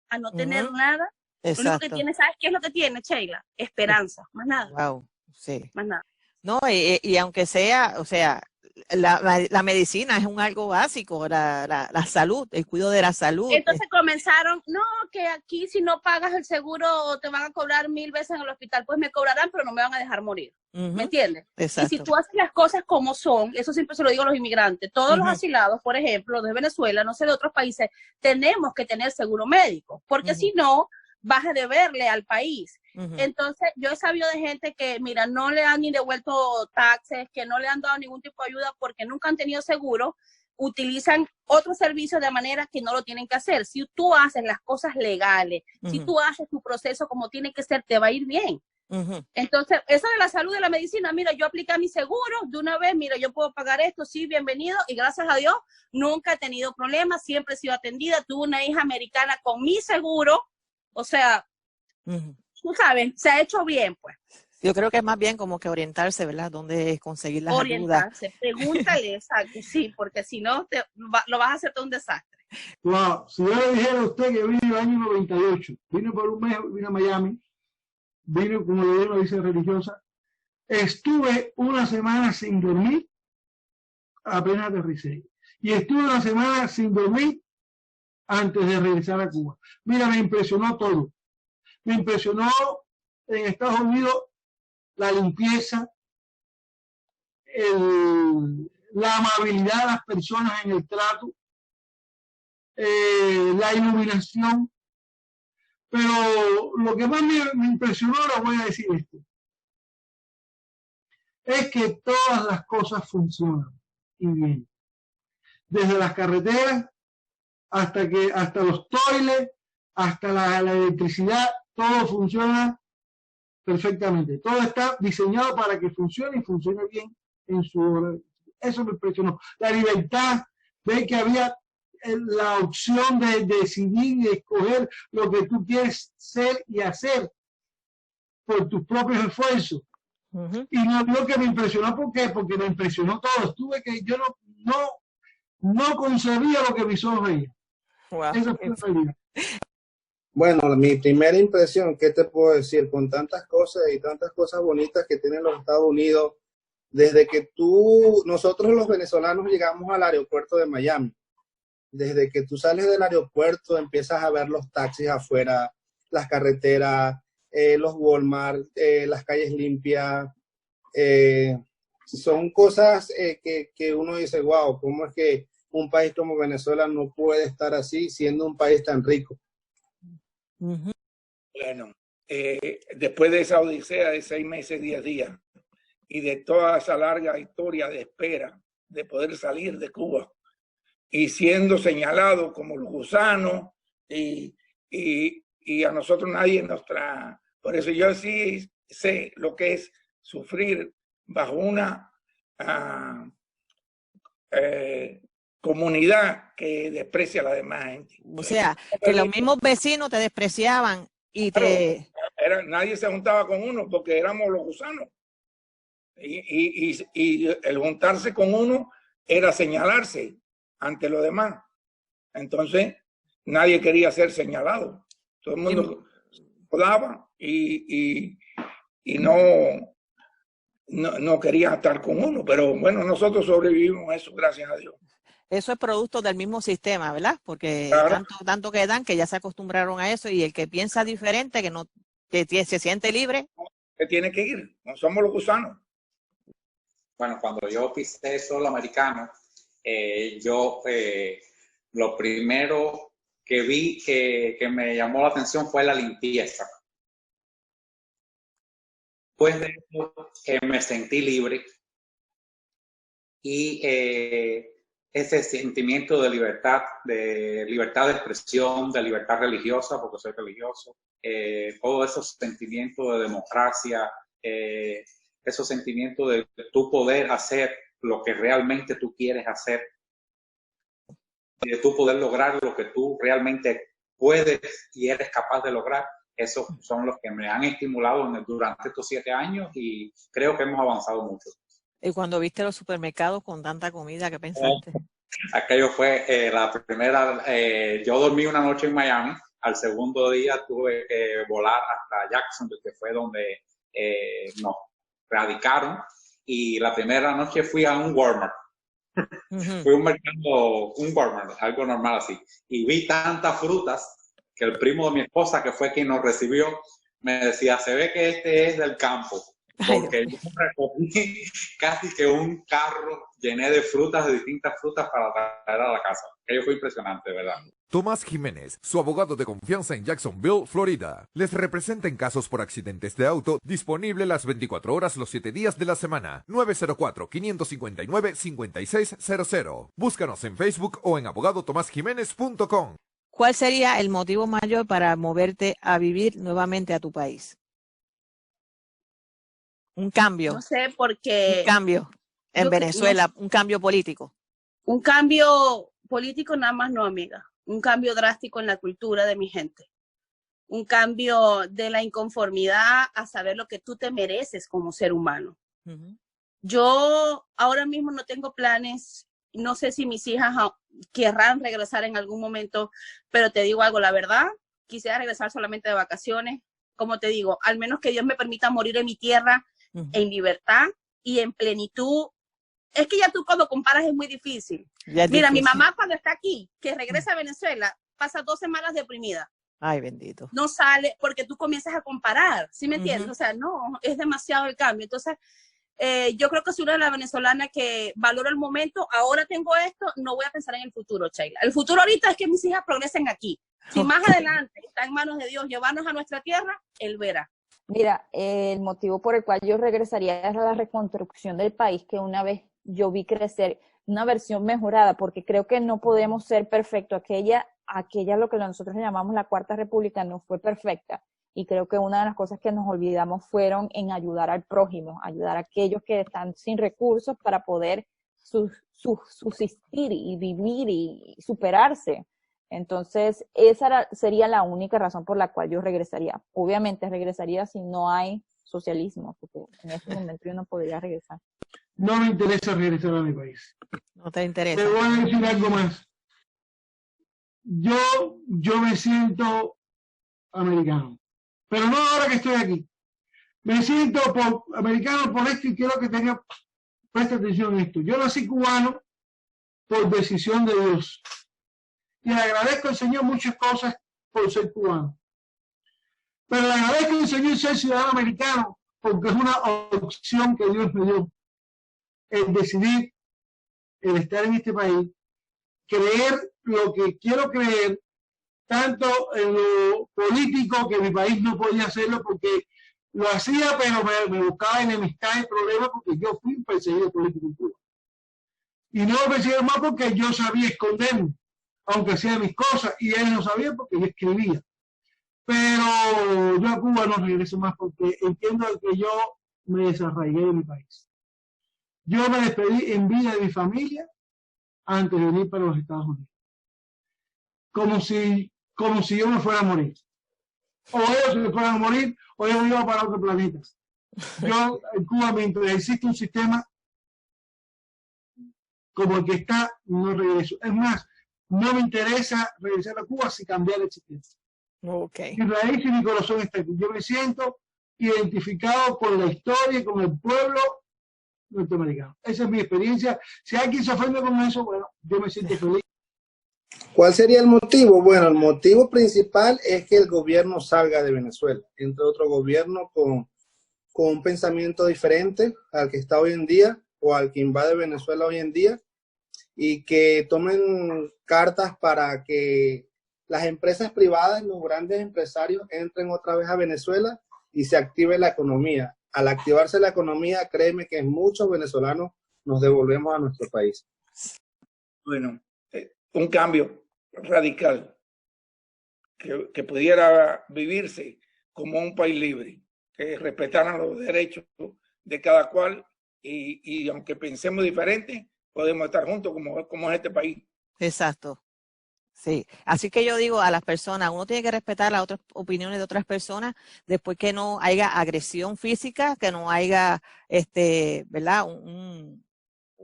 a no tener nada. Exacto. Lo único que tienes, ¿sabes qué es lo que tienes, Sheila? Esperanza. Más nada. Wow. Sí. Más nada. No, y aunque sea, o sea, la medicina es algo básico, la salud, el cuidado de la salud. Entonces comenzaron, no, que aquí si no pagas el seguro te van a cobrar 1000 veces en el hospital. Pues me cobrarán, pero no me van a dejar morir. ¿Me entiendes? Exacto. Y si tú haces las cosas como son, eso siempre se lo digo a los inmigrantes, todos los asilados, por ejemplo, de Venezuela, no sé, de otros países, tenemos que tener seguro médico, porque si no, vas a deberle al país. Entonces, yo he sabido de gente que, mira, no le han ni devuelto taxes, que no le han dado ningún tipo de ayuda porque nunca han tenido seguro, utilizan otros servicios de manera que no lo tienen que hacer. Si tú haces las cosas legales, si tú haces tu proceso como tiene que ser, te va a ir bien. Entonces, eso de la salud y la medicina, mira, yo apliqué a mi seguro de una vez, mira, yo puedo pagar esto, sí, bienvenido, y gracias a Dios, nunca he tenido problemas, siempre he sido atendida, tuve una hija americana con mi seguro, o sea, tú sabes, se ha hecho bien, pues. Yo creo que es más bien como que orientarse, ¿verdad? ¿Dónde conseguir las ayudas? Orientarse, pregúntale, exacto, sí, porque si no, lo vas a hacer todo un desastre. Wow, si yo le dijera a usted que vine en el año 98, vine por un mes, vine a Miami, vine como le digo, una visa religiosa, estuve una semana sin dormir, apenas aterricé, y estuve una semana sin dormir antes de regresar a Cuba. Mira, me impresionó todo. Me impresionó en Estados Unidos la limpieza, la amabilidad de las personas en el trato, la iluminación. Pero lo que más me impresionó, lo voy a decir esto, es que todas las cosas funcionan y bien. Desde las carreteras hasta los toiles, hasta la electricidad, todo funciona perfectamente. Todo está diseñado para que funcione y funcione bien en su hora. Eso me impresionó. La libertad, ver que había la opción de decidir y escoger lo que tú quieres ser y hacer por tus propios esfuerzos. Y no digo que me impresionó, ¿por qué? Porque me impresionó todo. Estuve que yo no concebía lo que mis ojos veían. Wow. Esa fue la realidad. Bueno, mi primera impresión, ¿qué te puedo decir? Con tantas cosas y tantas cosas bonitas que tienen los Estados Unidos, desde que nosotros los venezolanos llegamos al aeropuerto de Miami, desde que tú sales del aeropuerto empiezas a ver los taxis afuera, las carreteras, los Walmart, las calles limpias, son cosas que uno dice, wow, ¿cómo es que un país como Venezuela no puede estar así siendo un país tan rico? Bueno, después de esa odisea de 6 meses, 10 días, y de toda esa larga historia de espera de poder salir de Cuba, y siendo señalado como los gusanos, y a nosotros nadie nos trae. Por eso yo sí sé lo que es sufrir bajo una comunidad que desprecia a la demás gente. O sea, que los mismos vecinos te despreciaban y nadie se juntaba con uno porque éramos los gusanos. Y el juntarse con uno era señalarse ante los demás. Entonces, nadie quería ser señalado. Todo el mundo daba y no quería estar con uno. Pero bueno, nosotros sobrevivimos a eso, gracias a Dios. Eso es producto del mismo sistema, ¿verdad? Porque claro, tanto que dan que ya se acostumbraron a eso, y el que piensa diferente, que se siente libre, que tiene que ir. No somos los gusanos. Bueno, cuando yo pisé suelo americano, lo primero que vi que me llamó la atención fue la limpieza. Después de eso me sentí libre y ese sentimiento de libertad de expresión, de libertad religiosa, porque soy religioso, todos esos sentimientos de democracia, esos sentimientos de tú poder hacer lo que realmente tú quieres hacer, de tú poder lograr lo que tú realmente puedes y eres capaz de lograr. Esos son los que me han estimulado durante estos 7 años y creo que hemos avanzado mucho. Y cuando viste los supermercados con tanta comida, ¿qué pensaste? Aquello fue la primera, yo dormí una noche en Miami, al segundo día tuve que volar hasta Jacksonville, que fue donde nos radicaron, y la primera noche fui a un Walmart. Fui a un mercado, un Walmart, algo normal así, y vi tantas frutas que el primo de mi esposa, que fue quien nos recibió, me decía, se ve que este es del campo, porque yo recogí casi que un carro llené de frutas, de distintas frutas para traer a la casa. Aquello fue impresionante, ¿verdad? Tomás Jiménez, su abogado de confianza en Jacksonville, Florida. Les representa en casos por accidentes de auto, disponible las 24 horas los 7 días de la semana. 904-559-5600. Búscanos en Facebook o en abogadotomasjiménez.com. ¿Cuál sería el motivo mayor para moverte a vivir nuevamente a tu país? Un cambio. No sé, porque... Un cambio en Venezuela, un cambio político. Un cambio político nada más no, amiga. Un cambio drástico en la cultura de mi gente. Un cambio de la inconformidad a saber lo que tú te mereces como ser humano. Yo ahora mismo no tengo planes, no sé si mis hijas querrán regresar en algún momento, pero te digo algo, la verdad, quisiera regresar solamente de vacaciones. Como te digo, al menos que Dios me permita morir en mi tierra, en libertad y en plenitud. Es que ya tú cuando comparas es muy difícil. Mira, mi mamá cuando está aquí, que regresa a Venezuela, pasa 2 semanas deprimida. Ay, bendito. No sale porque tú comienzas a comparar, ¿sí me entiendes? O sea, no, es demasiado el cambio. Entonces, yo creo que soy una de las venezolanas que valoro el momento. Ahora tengo esto, no voy a pensar en el futuro, Sheila. El futuro ahorita es que mis hijas progresen aquí. Si más adelante está en manos de Dios llevarnos a nuestra tierra, Él verá. Mira, el motivo por el cual yo regresaría es la reconstrucción del país que una vez yo vi crecer, una versión mejorada, porque creo que no podemos ser perfectos. Aquella lo que nosotros llamamos la Cuarta República no fue perfecta. Y creo que una de las cosas que nos olvidamos fueron en ayudar al prójimo, ayudar a aquellos que están sin recursos para poder subsistir y vivir y superarse. Entonces, esa sería la única razón por la cual yo regresaría. Obviamente regresaría si no hay socialismo, porque en este momento yo no podría regresar. No me interesa regresar a mi país. No te interesa. Te voy a decir algo más. Yo me siento americano, pero no ahora que estoy aquí. Me siento americano por esto y quiero que presta atención a esto. Yo nací cubano por decisión de Dios. Y le agradezco al Señor muchas cosas por ser cubano. Pero le agradezco al Señor ser ciudadano americano porque es una opción que Dios me dio. El decidir, el estar en este país, creer lo que quiero creer, tanto en lo político, que mi país no podía hacerlo porque lo hacía, pero me buscaba enemistad y problemas porque yo fui un perseguido político en Cuba. Y no lo perseguí más porque yo sabía esconderme, aunque hacía mis cosas, y él no sabía porque yo escribía. Pero yo a Cuba no regreso más porque entiendo que yo me desarraigué de mi país. Yo me despedí en vida de mi familia antes de venir para los Estados Unidos. Como si yo me fuera a morir. O ellos se fueran a morir, o yo me iba para otro planeta. Yo en Cuba, mientras existe un sistema como el que está, no regreso. Es más, no me interesa regresar a Cuba si cambiar el sistema. Okay. Mi raíz y mi corazón está aquí. Yo me siento identificado con la historia y con el pueblo norteamericano. Esa es mi experiencia. Si alguien se ofende con eso, bueno, yo me siento feliz. ¿Cuál sería el motivo? Bueno, el motivo principal es que el gobierno salga de Venezuela, entre otro gobierno con un pensamiento diferente al que está hoy en día o al que invade Venezuela hoy en día, y que tomen cartas para que las empresas privadas, los grandes empresarios entren otra vez a Venezuela y se active la economía. Al activarse la economía, créeme que muchos venezolanos nos devolvemos a nuestro país. Bueno, un cambio radical que pudiera vivirse como un país libre, que respetaran los derechos de cada cual y aunque pensemos diferente, podemos estar juntos como es este país. Exacto. Sí, así que yo digo a las personas, uno tiene que respetar las otras opiniones de otras personas, después que no haya agresión física, que no haya, ¿verdad?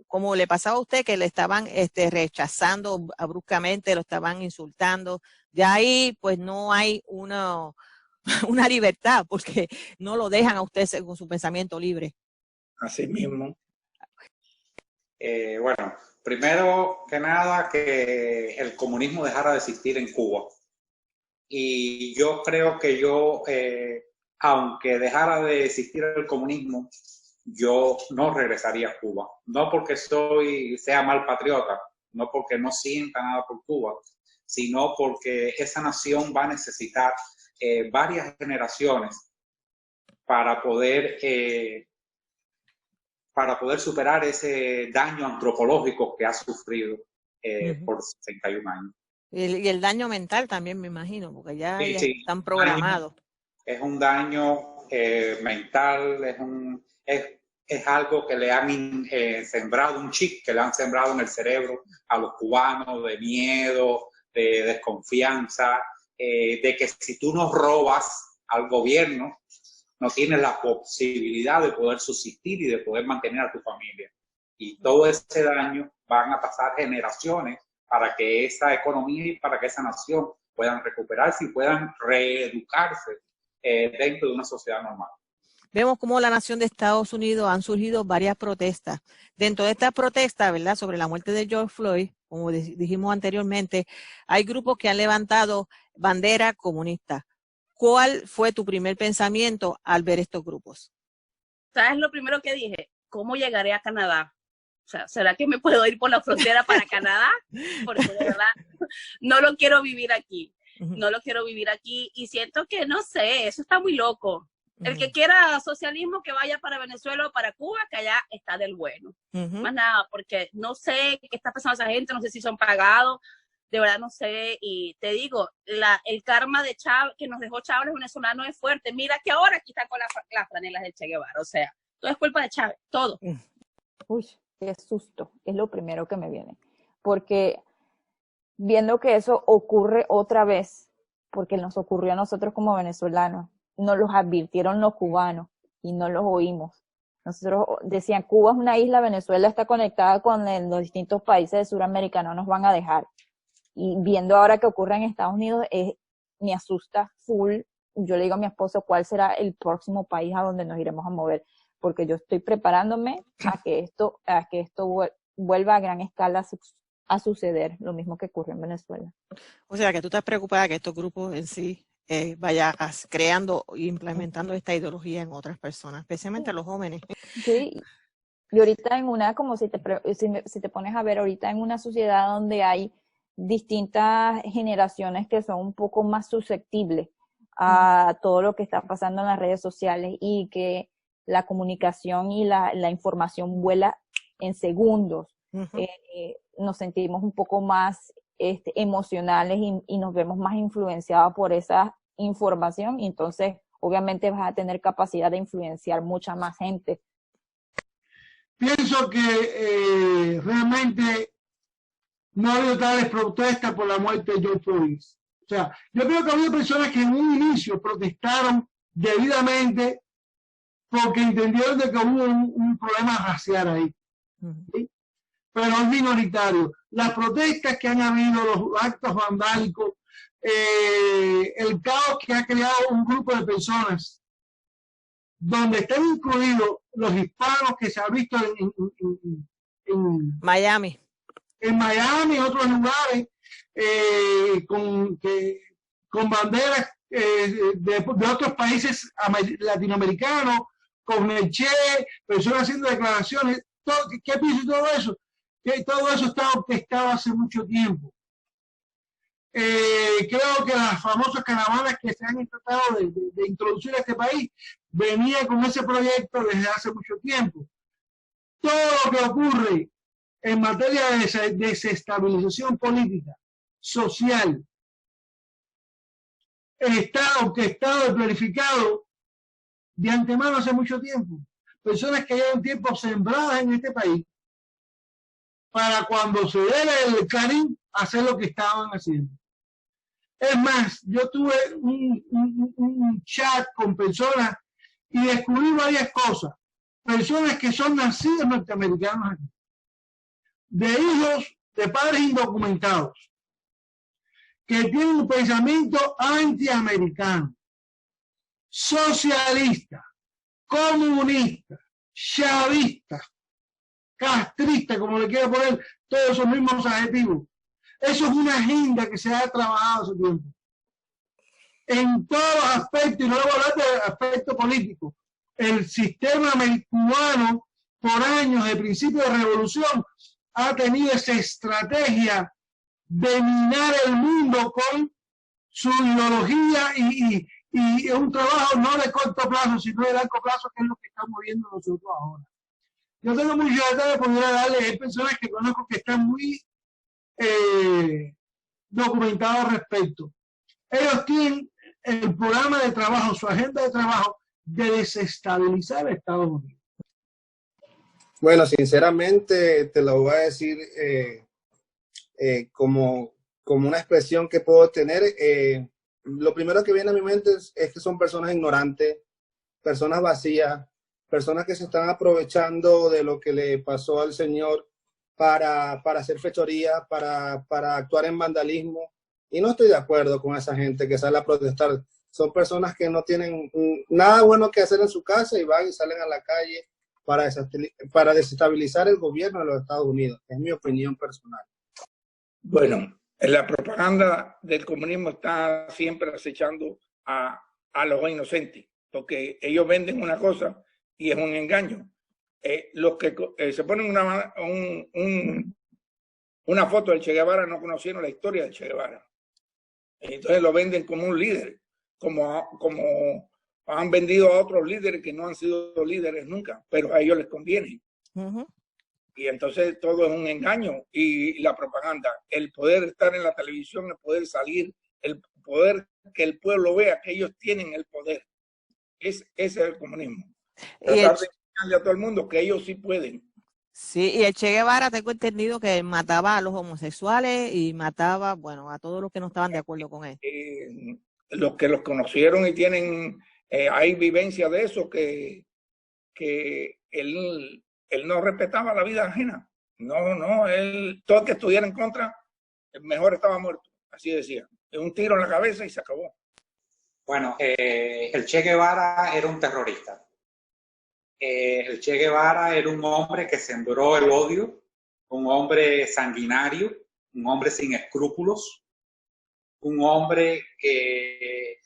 Como le pasaba a usted, que le estaban rechazando bruscamente, lo estaban insultando. Ya ahí, pues no hay una libertad, porque no lo dejan a usted con su pensamiento libre. Así mismo. Bueno, primero que nada, que el comunismo dejara de existir en Cuba. Y yo creo que aunque dejara de existir el comunismo, yo no regresaría a Cuba. No porque sea mal patriota, no porque no sienta nada por Cuba, sino porque esa nación va a necesitar varias generaciones para poder superar ese daño antropológico que ha sufrido por 61 años. Y el daño mental también, me imagino, porque ya Sí. están programados. Es un daño mental, es algo que le han sembrado un chip, que le han sembrado en el cerebro a los cubanos de miedo, de desconfianza, de que si tú no robas al gobierno, no tienes la posibilidad de poder subsistir y de poder mantener a tu familia. Y todo ese daño van a pasar generaciones para que esa economía y para que esa nación puedan recuperarse y puedan reeducarse dentro de una sociedad normal. Vemos cómo la nación de Estados Unidos han surgido varias protestas. Dentro de estas protestas, ¿verdad?, sobre la muerte de George Floyd, como dijimos anteriormente, hay grupos que han levantado bandera comunista. ¿Cuál fue tu primer pensamiento al ver estos grupos? ¿Sabes lo primero que dije? ¿Cómo llegaré a Canadá? O sea, ¿será que me puedo ir por la frontera para Canadá? Porque de verdad no lo quiero vivir aquí. No lo quiero vivir aquí y siento que, no sé, eso está muy loco. El que quiera socialismo, que vaya para Venezuela o para Cuba, que allá está del bueno. Más nada, porque no sé qué está pasando esa gente, no sé si son pagados, de verdad no sé. Y te digo, el karma de Chávez, que nos dejó Chávez venezolano, es fuerte. Mira que ahora aquí está con las franelas del Che Guevara. O sea, todo es culpa de Chávez, todo. Uy, qué susto, es lo primero que me viene. Porque viendo que eso ocurre otra vez, porque nos ocurrió a nosotros como venezolanos, nos los advirtieron los cubanos y no los oímos. Nosotros decían, Cuba es una isla, Venezuela está conectada con los distintos países de Sudamérica, no nos van a dejar. Y viendo ahora que ocurre en Estados Unidos, me asusta full. Yo le digo a mi esposo, ¿cuál será el próximo país a donde nos iremos a mover? Porque yo estoy preparándome a que esto vuelva a gran escala a suceder, lo mismo que ocurrió en Venezuela. O sea, que tú estás preocupada que estos grupos en sí vaya creando e implementando esta ideología en otras personas, especialmente a los jóvenes. Sí, y ahorita como si te pones a ver, ahorita en una sociedad donde hay distintas generaciones que son un poco más susceptibles a todo lo que está pasando en las redes sociales y que la comunicación y la información vuela en segundos, nos sentimos un poco más emocionales y nos vemos más influenciados por esa información y entonces obviamente vas a tener capacidad de influenciar mucha más gente. Pienso que realmente no ha habido tales protestas por la muerte de George Floyd. O sea, yo creo que había personas que en un inicio protestaron debidamente porque entendieron de que hubo un problema racial ahí. ¿Sí? Pero es minoritario. Las protestas que han habido, los actos vandálicos, el caos que ha creado un grupo de personas, donde están incluidos los hispanos que se han visto en Miami. En Miami y otros lugares, con banderas de otros países latinoamericanos, con el Che, personas haciendo declaraciones. ¿Qué pienso de todo eso? Que todo eso está orquestado hace mucho tiempo. Creo que las famosas caravanas que se han tratado de introducir a este país venía con ese proyecto desde hace mucho tiempo. Todo lo que ocurre en materia de desestabilización política, social, está orquestado y planificado de antemano hace mucho tiempo. Personas que llevan tiempo sembradas en este país para cuando se dé el clarín hacer lo que estaban haciendo. Es más, yo tuve un chat con personas y descubrí varias cosas. Personas que son nacidos norteamericanos aquí, de hijos de padres indocumentados, que tienen un pensamiento antiamericano, socialista, comunista, chavista, castrista, como le quiera poner todos esos mismos adjetivos. Eso es una agenda que se ha trabajado hace tiempo. En todos los aspectos, y no voy a hablar del aspecto político, el sistema cubano, por años, de principio de revolución, ha tenido esa estrategia de minar el mundo con su ideología y un trabajo no de corto plazo, sino de largo plazo, que es lo que estamos viendo nosotros ahora. Yo tengo mucho detalle de poder darle, hay personas que conozco que están muy documentados al respecto. Ellos tienen el programa de trabajo, su agenda de trabajo de desestabilizar Estados Unidos. Bueno, sinceramente te lo voy a decir como una expresión que puedo tener. Lo primero que viene a mi mente es que son personas ignorantes, personas vacías, personas que se están aprovechando de lo que le pasó al Señor para hacer fechoría, para actuar en vandalismo. Y no estoy de acuerdo con esa gente que sale a protestar. Son personas que no tienen nada bueno que hacer en su casa y van y salen a la calle para desestabilizar el gobierno de los Estados Unidos. Es mi opinión personal. Bueno, la propaganda del comunismo está siempre acechando a los inocentes, porque ellos venden una cosa y es un engaño. Los que se ponen una foto del Che Guevara no conocieron la historia del Che Guevara. Entonces lo venden como un líder, como han vendido a otros líderes que no han sido líderes nunca, pero a ellos les conviene. Y entonces todo es un engaño. Y la propaganda, el poder estar en la televisión, el poder salir, el poder que el pueblo vea que ellos tienen el poder. Ese es el comunismo. Tratar de enseñarle a todo el mundo que ellos sí pueden. Sí, y el Che Guevara, tengo entendido que mataba a los homosexuales y mataba, bueno, a todos los que no estaban de acuerdo con él. Los que los conocieron y tienen, hay vivencia de eso, que él no respetaba la vida ajena. No, todo el que estuviera en contra, mejor estaba muerto, así decía. Un tiro en la cabeza y se acabó. Bueno, el Che Guevara era un terrorista. El Che Guevara era un hombre que sembró el odio, un hombre sanguinario, un hombre sin escrúpulos, un hombre que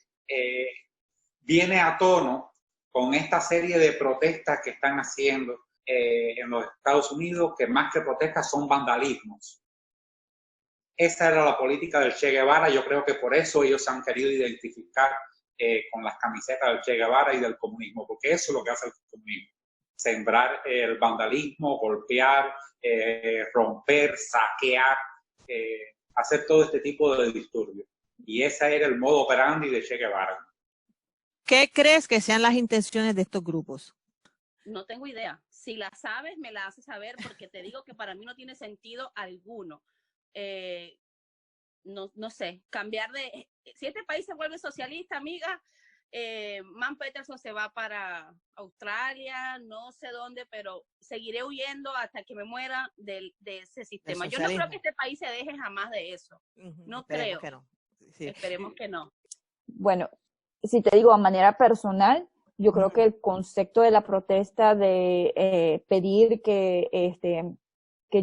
viene a tono con esta serie de protestas que están haciendo en los Estados Unidos, que más que protestas son vandalismos. Esa era la política del Che Guevara. Yo creo que por eso ellos se han querido identificar con las camisetas del Che Guevara y del comunismo, porque eso es lo que hace el comunismo: sembrar el vandalismo, golpear, romper, saquear, hacer todo este tipo de disturbios. Y ese era el modo operandi de Che Guevara. ¿Qué crees que sean las intenciones de estos grupos? No tengo idea. Si la sabes, me la haces saber, porque te digo que para mí no tiene sentido alguno. No sé, cambiar de... Si este país se vuelve socialista, amiga, Man Peterson se va para Australia, no sé dónde, pero seguiré huyendo hasta que me muera de ese sistema. Yo no creo que este país se deje jamás de eso. No creo. Que no. Sí. Esperemos que no. Bueno, si te digo a manera personal, yo creo que el concepto de la protesta de pedir que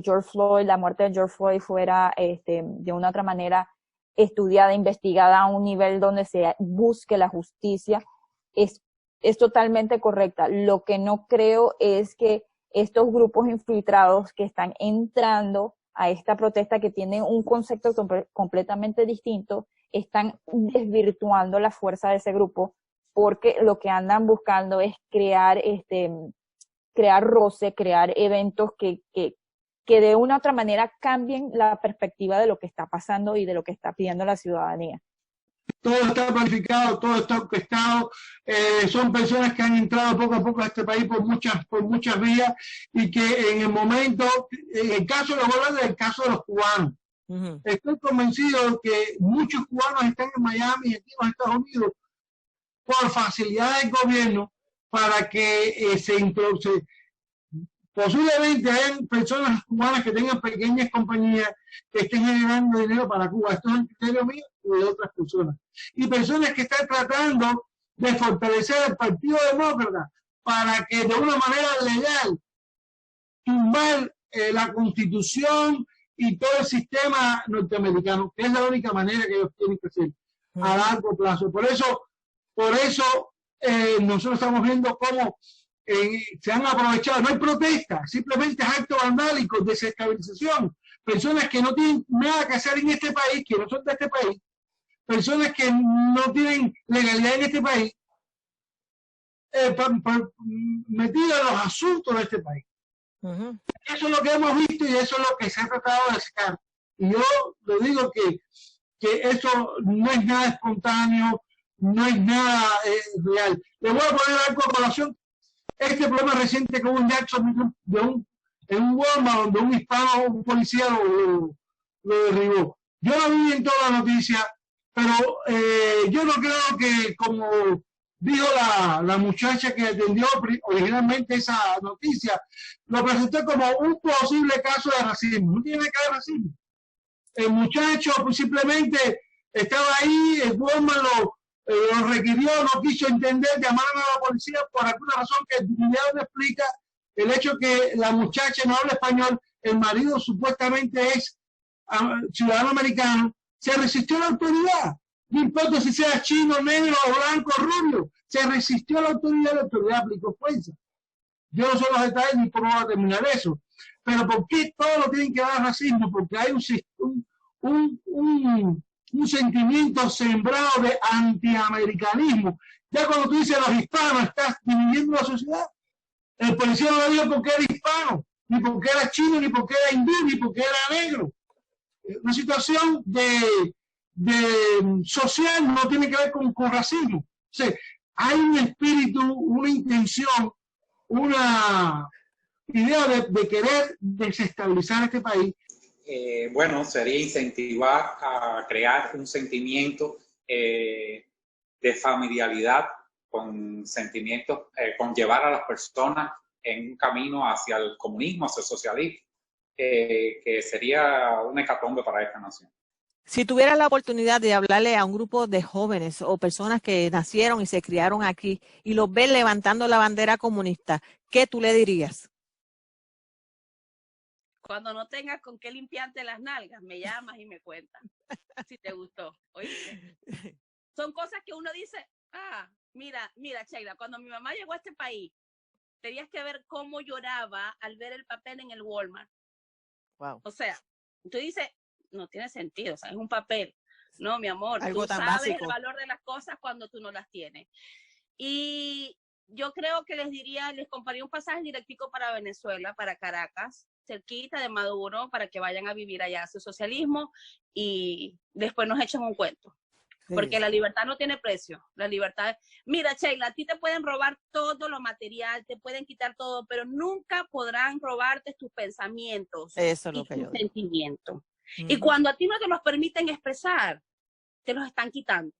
George Floyd, la muerte de George Floyd fuera de una otra manera estudiada, investigada a un nivel donde se busque la justicia, es totalmente correcta. Lo que no creo es que estos grupos infiltrados que están entrando a esta protesta, que tienen un concepto completamente distinto, están desvirtuando la fuerza de ese grupo, porque lo que andan buscando es crear roce, crear eventos que de una u otra manera cambien la perspectiva de lo que está pasando y de lo que está pidiendo la ciudadanía. Todo está planificado, todo está orquestado. Son personas que han entrado poco a poco a este país por muchas vías, y que en el momento, en el caso de los cubanos, estoy convencido que muchos cubanos están en Miami y aquí en los Estados Unidos por facilidad del gobierno para que se introduce. Posiblemente hay personas cubanas que tengan pequeñas compañías que estén generando dinero para Cuba. Esto es un criterio mío y de otras personas. Y personas que están tratando de fortalecer el Partido Demócrata para que de una manera legal tumbar la Constitución y todo el sistema norteamericano, que es la única manera que ellos tienen que hacer a largo plazo. Por eso nosotros estamos viendo cómo se han aprovechado. No hay protesta, simplemente es acto vandálico, desestabilización. Personas que no tienen nada que hacer en este país, que no son de este país, personas que no tienen legalidad en este país, metidas en los asuntos de este país. Eso es lo que hemos visto y eso es lo que se ha tratado de sacar. Y yo le digo que eso no es nada espontáneo, no es nada real. Le voy a poner algo a colación. este problema reciente que hubo en Jackson, en un Walmart donde un hispano, un policía lo derribó. Yo no vi en toda la noticia, pero yo no creo que, como dijo la muchacha que atendió originalmente esa noticia, lo presentó como un posible caso de racismo. No tiene que haber racismo. El muchacho pues, simplemente estaba ahí, el Walmart lo requirió, no quiso entender, llamaron a la policía por alguna razón que el video no explica. El hecho que la muchacha no habla español, el marido supuestamente es ciudadano americano, se resistió a la autoridad. No importa si sea chino, negro, blanco, rubio, se resistió a la autoridad aplicó fuerza. Yo no sé los detalles ni cómo va a terminar eso. Pero ¿por qué todo lo tienen que dar racismo? Porque hay un sentimiento sembrado de antiamericanismo. Ya cuando tú dices los hispanos, estás dividiendo la sociedad. El policía no lo dijo porque era hispano, ni porque era chino, ni porque era hindú, ni porque era negro. Una situación de social no tiene que ver con racismo. O sea, hay un espíritu, una intención, una idea de querer desestabilizar este país. Bueno, sería incentivar a crear un sentimiento de familiaridad, con sentimientos, con llevar a las personas en un camino hacia el comunismo, hacia el socialismo, que sería una hecatombe para esta nación. Si tuvieras la oportunidad de hablarle a un grupo de jóvenes o personas que nacieron y se criaron aquí y los ves levantando la bandera comunista, ¿qué tú le dirías? Cuando no tengas con qué limpiarte las nalgas, me llamas y me cuentas si te gustó. ¿Oíste? Son cosas que uno dice, mira, Sheila, cuando mi mamá llegó a este país, tenías que ver cómo lloraba al ver el papel en el Walmart. Wow. O sea, tú dices, no tiene sentido, o sea, es un papel. No, mi amor, algo tú tan sabes básico. El valor de las cosas cuando tú no las tienes. Y yo creo que les compraría un pasaje directico para Venezuela, para Caracas, cerquita de Maduro, para que vayan a vivir allá su socialismo y después nos echen un cuento. Porque la libertad no tiene precio. La libertad. Mira, Sheila, a ti te pueden robar todo lo material, te pueden quitar todo, pero nunca podrán robarte tus pensamientos. Eso es lo y que tus yo digo. sentimientos. Y cuando a ti no te los permiten expresar, te los están quitando.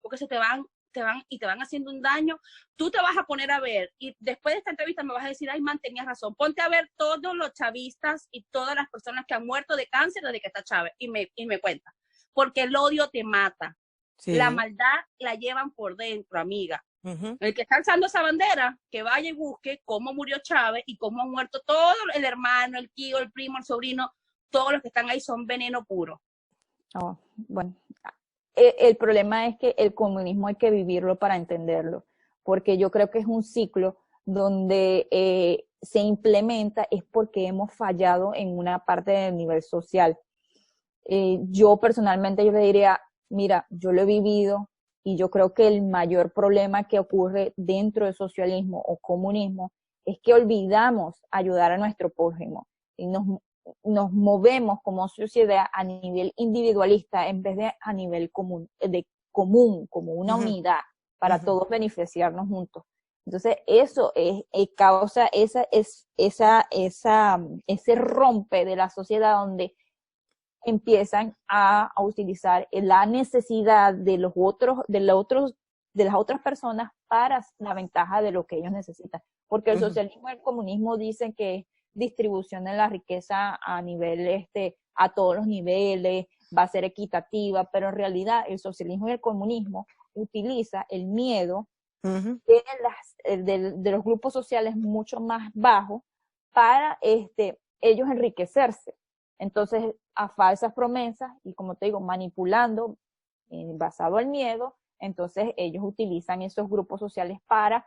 Porque te van haciendo un daño. Tú te vas a poner a ver, y después de esta entrevista me vas a decir, ay, man, tenías razón. Ponte a ver todos los chavistas y todas las personas que han muerto de cáncer desde que está Chávez, y me cuenta. Porque el odio te mata. Sí. La maldad la llevan por dentro, amiga. El que está alzando esa bandera, que vaya y busque cómo murió Chávez y cómo han muerto todo el hermano, el tío, el primo, el sobrino, todos los que están ahí son veneno puro. Oh, bueno, el problema es que el comunismo hay que vivirlo para entenderlo, porque yo creo que es un ciclo donde se implementa es porque hemos fallado en una parte del nivel social. Yo personalmente yo le diría, mira, yo lo he vivido y yo creo que el mayor problema que ocurre dentro del socialismo o comunismo es que olvidamos ayudar a nuestro prójimo y nos movemos como sociedad a nivel individualista en vez de a nivel común, como una unidad para todos beneficiarnos juntos. Entonces eso causa ese rompe de la sociedad donde empiezan a utilizar la necesidad de las otras personas para la ventaja de lo que ellos necesitan. Porque el socialismo y el comunismo dicen que es distribución de la riqueza a nivel, a todos los niveles, va a ser equitativa, pero en realidad el socialismo y el comunismo utiliza el miedo de los grupos sociales mucho más bajos para ellos enriquecerse. Entonces, a falsas promesas y, como te digo, manipulando, basado en miedo, entonces ellos utilizan esos grupos sociales para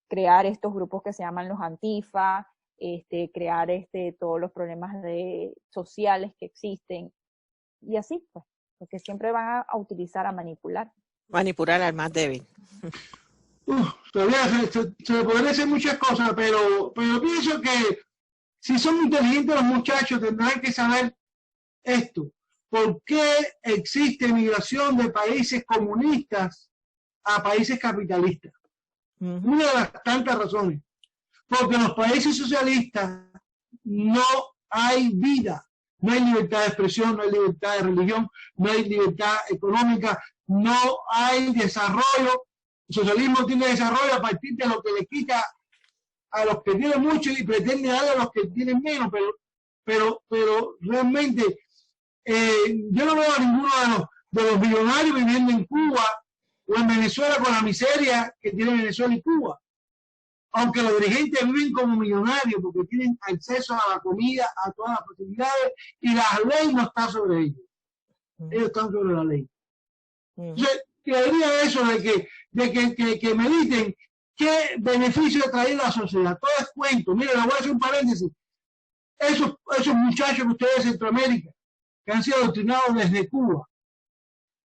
crear estos grupos que se llaman los antifa, crear todos los problemas sociales que existen, y así, pues, porque siempre van a utilizar a manipular. Manipular al más débil. Todavía se podrían decir muchas cosas, pero pienso que si son inteligentes los muchachos tendrán que saber esto. ¿Por qué existe migración de países comunistas a países capitalistas? Una de las tantas razones. Porque en los países socialistas no hay vida, no hay libertad de expresión, no hay libertad de religión, no hay libertad económica, no hay desarrollo. El socialismo tiene desarrollo a partir de lo que le quita a los que tienen mucho y pretende darle a los que tienen menos, pero realmente yo no veo a ninguno de los millonarios viviendo en Cuba o en Venezuela con la miseria que tiene Venezuela y Cuba. Aunque los dirigentes viven como millonarios porque tienen acceso a la comida, a todas las posibilidades, y la ley no está sobre ellos. Ellos están sobre la ley. Entonces, creería eso de que mediten qué beneficio trae la sociedad. Todo es cuento. Mira, le voy a hacer un paréntesis. Esos muchachos que ustedes de Centroamérica, que han sido adoctrinados desde Cuba,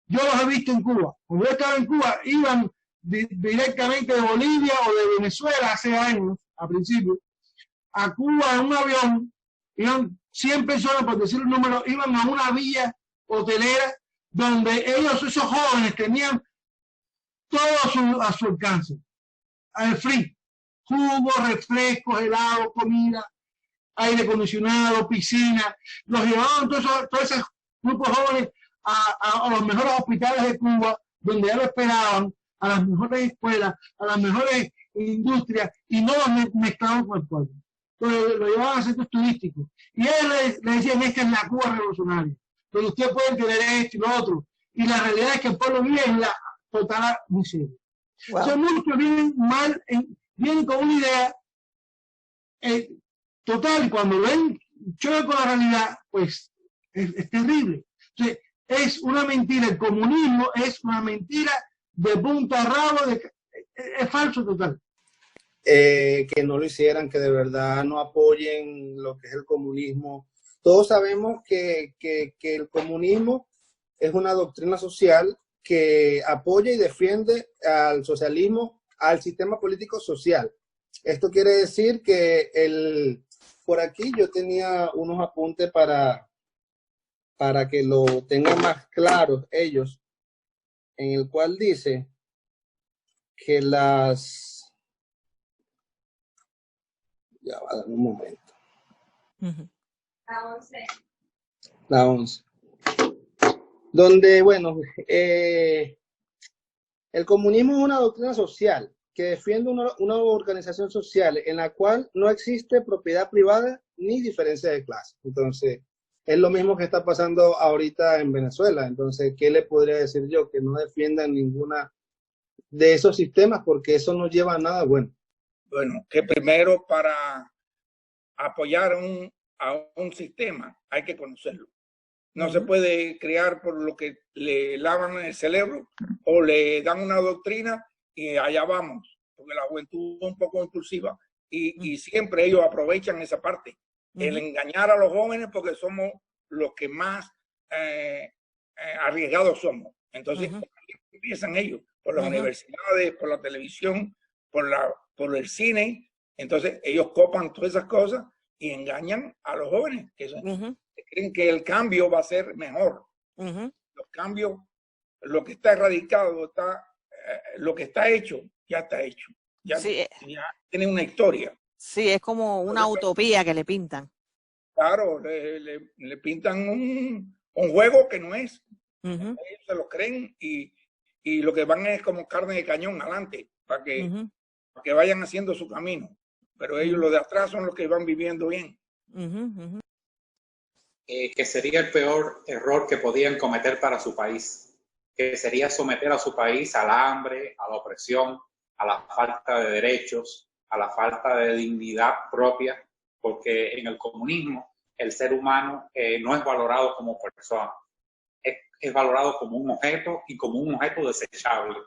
yo los he visto en Cuba. Cuando yo estaba en Cuba, iban directamente de Bolivia o de Venezuela hace años, a principio, a Cuba en un avión, iban 100 personas, por decir un número, iban a una villa hotelera donde ellos, esos jóvenes, tenían todo a su alcance, al free, jugos, refrescos, helados, comida, aire acondicionado, piscina, los llevaban todos esos grupos jóvenes a los mejores hospitales de Cuba, donde ya lo esperaban, a las mejores escuelas, a las mejores industrias, y no los mezclaban con el pueblo. Entonces lo llevaban a centros turísticos. Y ellos le decían, esta es la Cuba revolucionaria, donde ustedes pueden tener esto y lo otro. Y la realidad es que el pueblo vive en la total miseria. Wow. Son muchos vienen mal, vienen con una idea total, y cuando ven chocan con la realidad, pues es terrible. Entonces, es una mentira, el comunismo es una mentira de punta a rabo, es falso total. Que no lo hicieran, que de verdad no apoyen lo que es el comunismo. Todos sabemos que el comunismo es una doctrina social que apoya y defiende al socialismo, al sistema político social. Esto quiere decir que por aquí yo tenía unos apuntes para que lo tengan más claro ellos, en el cual dice que ya va a dar un momento. La 11. Donde, bueno, el comunismo es una doctrina social que defiende una organización social en la cual no existe propiedad privada ni diferencia de clase. Entonces, es lo mismo que está pasando ahorita en Venezuela. Entonces, ¿qué le podría decir yo? Que no defiendan ninguna de esos sistemas, porque eso no lleva a nada bueno. Bueno, que primero para apoyar a un sistema hay que conocerlo. No se puede crear por lo que le lavan el cerebro o le dan una doctrina y allá vamos, porque la juventud es un poco impulsiva y siempre ellos aprovechan esa parte, el engañar a los jóvenes porque somos los que más arriesgados somos. Entonces empiezan ellos por las universidades, por la televisión, por el cine. Entonces ellos copan todas esas cosas y engañan a los jóvenes que creen que el cambio va a ser mejor. Los cambios, lo que está erradicado, lo que está hecho, ya está hecho. Ya tiene una historia. Sí, es como una utopía que le pintan. Claro, le pintan un juego que no es. Ellos se lo creen y lo que van es como carne de cañón adelante para que vayan haciendo su camino. Pero ellos, los de atrás, son los que van viviendo bien. Que sería el peor error que podían cometer para su país, que sería someter a su país al hambre, a la opresión, a la falta de derechos, a la falta de dignidad propia, porque en el comunismo el ser humano no es valorado como persona, es valorado como un objeto y como un objeto desechable.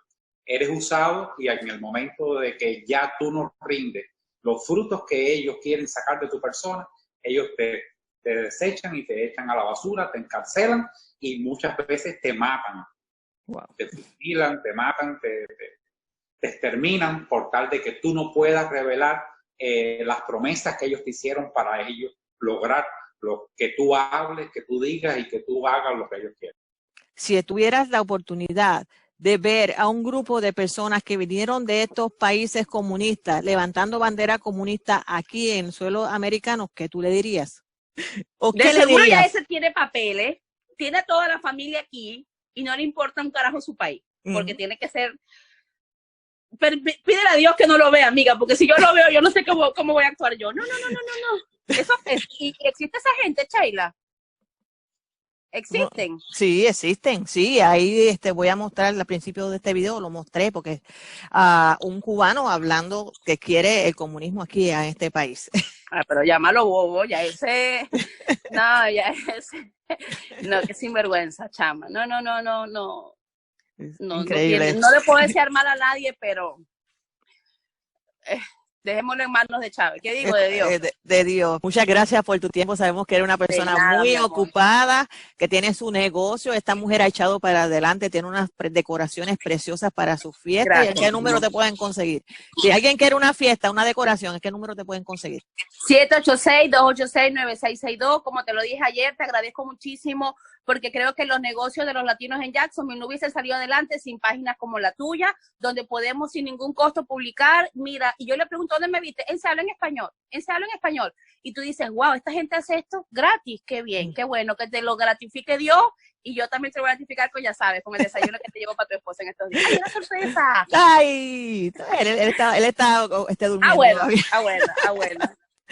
Eres usado y en el momento de que ya tú no rindes los frutos que ellos quieren sacar de tu persona, ellos te desechan y te echan a la basura, te encarcelan y muchas veces te matan. Te fusilan, te matan, te exterminan por tal de que tú no puedas revelar las promesas que ellos te hicieron para ellos lograr lo que tú hables, que tú digas y que tú hagas lo que ellos quieren. Si tuvieras la oportunidad de ver a un grupo de personas que vinieron de estos países comunistas levantando bandera comunista aquí en suelo americano, ¿qué tú le dirías? ¿O De qué le seguro ya dirías? ese tiene papeles, tiene toda la familia aquí y no le importa un carajo su país, porque tiene que ser... Pero pídele a Dios que no lo vea, amiga, porque si yo lo veo, yo no sé cómo voy a actuar yo. No. Eso es, y existe esa gente, Sheila. ¿Existen? Sí, existen, sí, ahí voy a mostrar al principio de este video, lo mostré porque un cubano hablando que quiere el comunismo aquí en este país. Pero llámalo bobo, ya ese, no, ya ese, no, que sinvergüenza, chama, no, Increíble. No le puedo desear mal a nadie, pero dejémoslo en manos de Chávez. ¿Qué digo? De Dios. De Dios. Muchas gracias por tu tiempo. Sabemos que eres una persona nada, muy mi amor. ocupada, que tiene su negocio. Esta mujer ha echado para adelante, tiene unas decoraciones preciosas para su fiesta. Gracias. ¿Y en qué número te pueden conseguir? Si alguien quiere una fiesta, una decoración, ¿en qué número te pueden conseguir? 786-286-9662. Como te lo dije ayer, te agradezco muchísimo porque creo que los negocios de los latinos en Jacksonville no hubiesen salido adelante sin páginas como la tuya, donde podemos sin ningún costo publicar. Mira, y yo le pregunto, ¿dónde me viste? Se habla en español, se habla en español. Y tú dices, wow, esta gente hace esto gratis, qué bien, qué bueno, que te lo gratifique Dios, y yo también te lo voy a gratificar con, ya sabes, con el desayuno que te llevo para tu esposa en estos días. ¡Ay, una sorpresa! ¡Ay! Él está durmiendo. Bueno.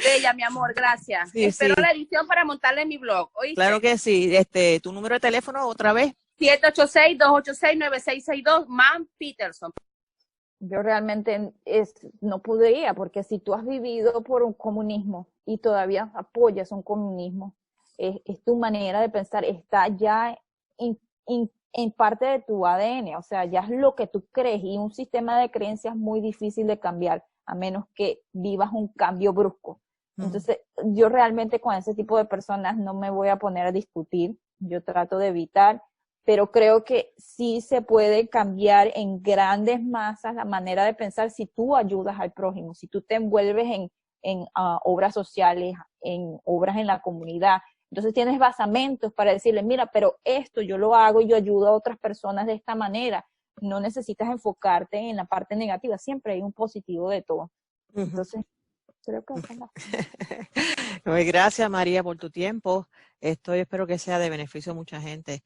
Bella, mi amor, gracias. Sí, Espero sí. la edición para montarla en mi blog. ¿Oíste? Claro que sí. ¿Tu número de teléfono otra vez? 786-286-9662, Man Peterson. Yo realmente no podría, porque si tú has vivido por un comunismo y todavía apoyas un comunismo, es tu manera de pensar, está ya en parte de tu ADN, o sea, ya es lo que tú crees, y un sistema de creencias muy difícil de cambiar, a menos que vivas un cambio brusco. Entonces, yo realmente con ese tipo de personas no me voy a poner a discutir, yo trato de evitar, pero creo que sí se puede cambiar en grandes masas la manera de pensar si tú ayudas al prójimo, si tú te envuelves en obras sociales, en obras en la comunidad. Entonces tienes basamentos para decirle, mira, pero esto yo lo hago y yo ayudo a otras personas de esta manera. No necesitas enfocarte en la parte negativa, siempre hay un positivo de todo. Entonces, creo que Gracias, María, por tu tiempo. Espero que sea de beneficio a mucha gente.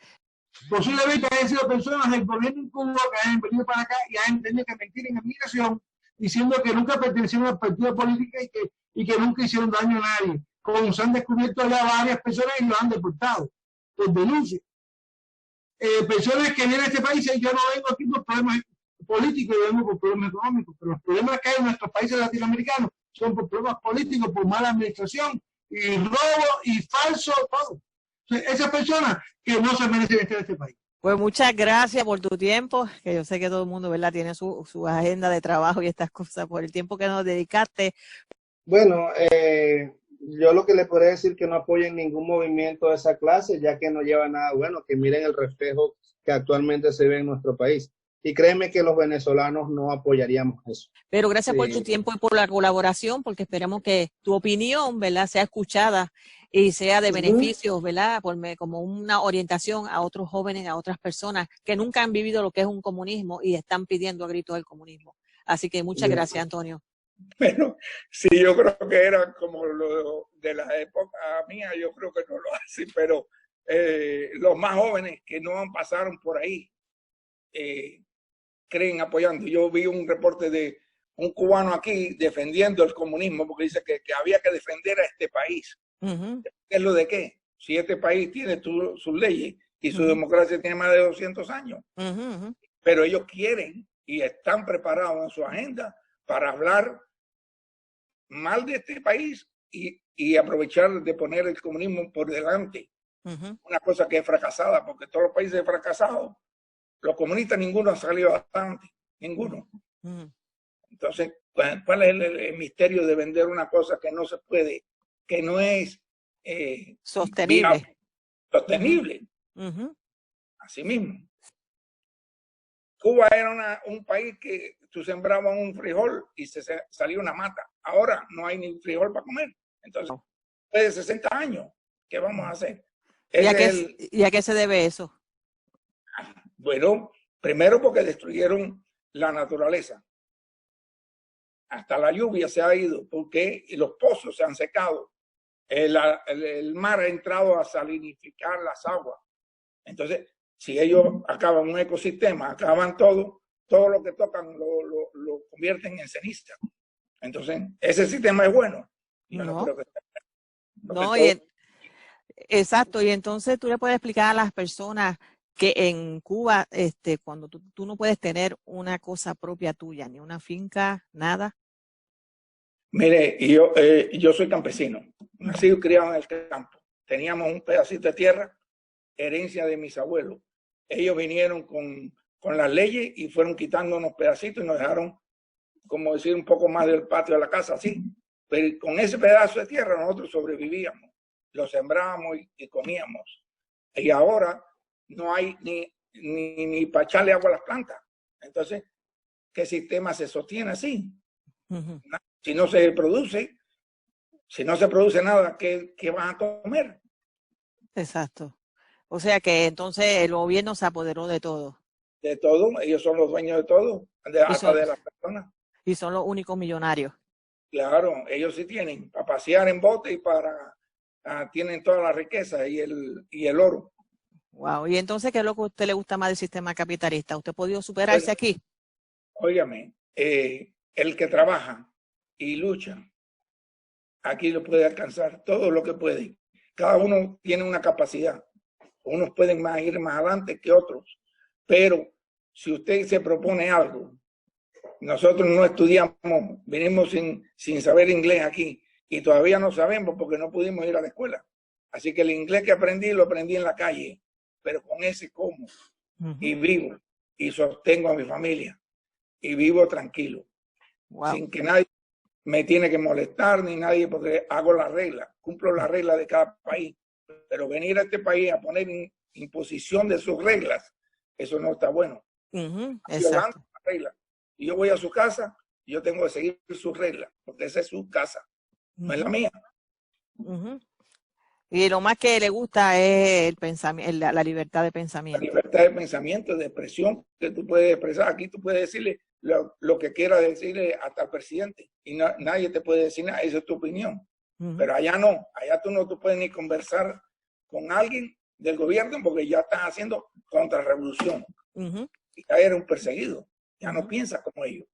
Posiblemente hayan sido personas del gobierno en Cuba que hayan venido para acá y hayan tenido que mentir en inmigración diciendo que nunca pertenecieron a una partida política y que nunca hicieron daño a nadie. Como se han descubierto ya varias personas y los han deportado por denuncia. Personas que vienen a este país y dicen, yo no vengo aquí por problemas políticos, yo vengo por problemas económicos, pero los problemas que hay en nuestros países latinoamericanos son por problemas políticos, por mala administración y robo y falso, todo. Esas personas que no se merecen estar en este país. Pues muchas gracias por tu tiempo, que yo sé que todo el mundo, ¿verdad?, tiene su agenda de trabajo y estas cosas, por el tiempo que nos dedicaste. Bueno, yo lo que le podría decir que no apoyen ningún movimiento de esa clase, ya que no lleva nada bueno, que miren el reflejo que actualmente se ve en nuestro país. Y créeme que los venezolanos no apoyaríamos eso. Pero gracias por tu tiempo y por la colaboración, porque esperamos que tu opinión, ¿verdad?, sea escuchada y sea de beneficio, ¿verdad?, como una orientación a otros jóvenes, a otras personas que nunca han vivido lo que es un comunismo y están pidiendo a gritos el comunismo. Así que muchas gracias, Antonio. Bueno, sí, yo creo que era como lo de la época mía, yo creo que no lo hacen, pero los más jóvenes que no pasaron por ahí creen apoyando. Yo vi un reporte de un cubano aquí defendiendo el comunismo porque dice que había que defender a este país. ¿Qué es lo de qué? Si este país tiene sus leyes y su democracia tiene más de 200 años, pero ellos quieren y están preparados en su agenda para hablar mal de este país y aprovechar de poner el comunismo por delante. Una cosa que es fracasada, porque todos los países fracasados, los comunistas ninguno ha salido adelante, ninguno. Entonces, ¿cuál es el misterio de vender una cosa que no se puede, que no es sostenible? Sostenible. Así mismo. Cuba era un país que tú sembrabas un frijol y salía una mata. Ahora no hay ni frijol para comer. Entonces, después de 60 años, ¿qué vamos a hacer? ¿Y a qué se debe eso? Bueno, Primero porque destruyeron la naturaleza. Hasta la lluvia se ha ido, porque los pozos se han secado. El mar ha entrado a salinificar las aguas. Entonces, si ellos acaban un ecosistema, acaban todo lo que tocan lo convierten en ceniza. Entonces, ese sistema es bueno. Yo no creo que no, exacto. Y entonces tú le puedes explicar a las personas que en Cuba, cuando tú no puedes tener una cosa propia tuya, ni una finca, nada. Mire, yo soy campesino, nacido y criado en el campo. Teníamos un pedacito de tierra, herencia de mis abuelos. Ellos vinieron con las leyes y fueron quitando unos pedacitos y nos dejaron, como decir, un poco más del patio de la casa, así. Pero con ese pedazo de tierra nosotros sobrevivíamos, lo sembrábamos y comíamos. Y ahora no hay ni para echarle agua a las plantas. Entonces, ¿qué sistema se sostiene así? Si no se produce nada, ¿qué van a comer? Exacto. O sea que entonces el gobierno se apoderó de todo. De todo, ellos son los dueños de todo, hasta de las personas. Y son los únicos millonarios. Claro, ellos sí tienen para pasear en bote y tienen toda la riqueza y el oro. Wow. Y entonces, ¿qué es lo que a usted le gusta más del sistema capitalista? ¿Usted ha podido superarse aquí? Óigame, el que trabaja y lucha, aquí lo puede alcanzar todo lo que puede. Cada uno tiene una capacidad. Unos pueden ir más adelante que otros. Pero si usted se propone algo, nosotros no estudiamos, venimos sin saber inglés aquí y todavía no sabemos porque no pudimos ir a la escuela. Así que el inglés que aprendí lo aprendí en la calle, pero con ese como y vivo y sostengo a mi familia y vivo tranquilo, sin que nadie me tiene que molestar ni nadie, porque hago las reglas, cumplo las reglas de cada país. Pero venir a este país a poner imposición de sus reglas, eso no está bueno. Exacto. Y yo voy a su casa, yo tengo que seguir sus reglas, porque esa es su casa, no es la mía. Y lo más que le gusta es el pensamiento, la libertad de pensamiento. La libertad de pensamiento, de expresión, que tú puedes expresar. Aquí tú puedes decirle lo que quieras decirle hasta al presidente y nadie te puede decir nada, esa es tu opinión. Pero allá no, allá tú no puedes ni conversar con alguien del gobierno porque ya estás haciendo contrarrevolución. Y ya eres un perseguido, ya no piensas como ellos.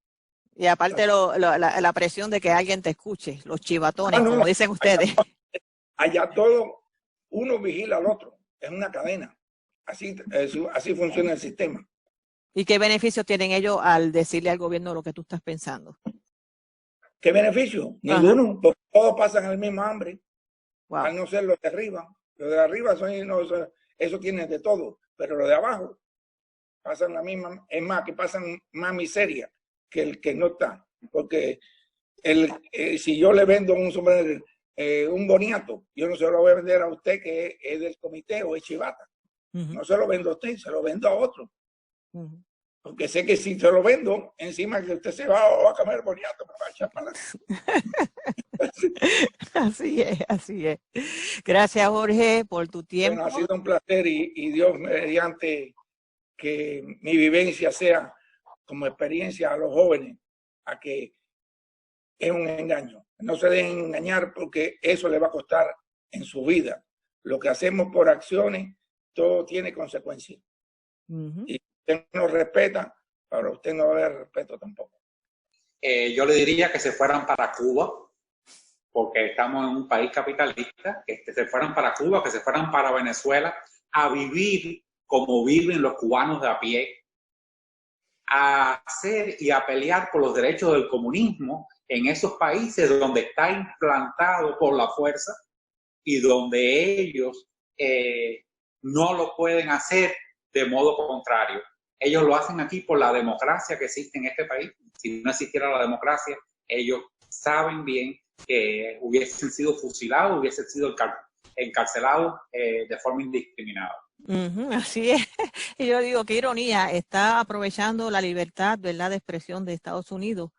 Y aparte la presión de que alguien te escuche, los chivatones, como dicen ustedes. Allá todo, uno vigila al otro, es una cadena. Así funciona el sistema. ¿Y qué beneficios tienen ellos al decirle al gobierno lo que tú estás pensando? ¿Qué beneficio? Ninguno, porque todos pasan el mismo hambre, al no ser los de arriba. Los de arriba eso tienen de todo, pero los de abajo pasan la misma, es más, que pasan más miseria que el que no está. Porque si yo le vendo un sombrero, un boniato, yo no se lo voy a vender a usted que es del comité o es chivata. No se lo vendo a usted, se lo vendo a otro. Porque sé que si se lo vendo, encima que usted se va a comer boniato, me va a echar para Así es, así es. Gracias, Jorge, por tu tiempo. Bueno, ha sido un placer y Dios mediante que mi vivencia sea como experiencia a los jóvenes, a que es un engaño. No se dejen engañar porque eso le va a costar en su vida. Lo que hacemos por acciones, todo tiene consecuencias. Y usted no respeta, para usted no va a haber respeto tampoco. Yo le diría que se fueran para Cuba, porque estamos en un país capitalista, que se fueran para Cuba, que se fueran para Venezuela, a vivir como viven los cubanos de a pie, a hacer y a pelear por los derechos del comunismo en esos países donde está implantado por la fuerza y donde ellos no lo pueden hacer de modo contrario. Ellos lo hacen aquí por la democracia que existe en este país. Si no existiera la democracia, ellos saben bien que hubiesen sido fusilados, hubiesen sido encarcelados de forma indiscriminada. Así es. Y yo digo, qué ironía, está aprovechando la libertad, ¿verdad?, de expresión de Estados Unidos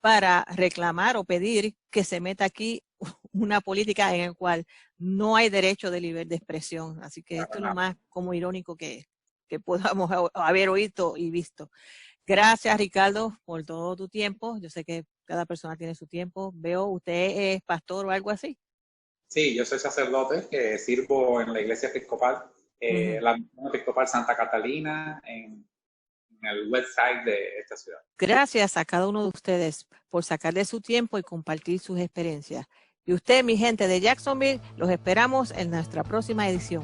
para reclamar o pedir que se meta aquí una política en la cual no hay derecho de libertad de expresión. Así que esto es lo más como irónico que es. que podamos haber oído y visto. Gracias, Ricardo, por todo tu tiempo. Yo sé que cada persona tiene su tiempo. Veo, ¿usted es pastor o algo así? Sí, yo soy sacerdote que sirvo en la iglesia episcopal, la Misión Episcopal Santa Catalina, en el website de esta ciudad. Gracias a cada uno de ustedes por sacarle su tiempo y compartir sus experiencias. Y usted, mi gente de Jacksonville, los esperamos en nuestra próxima edición.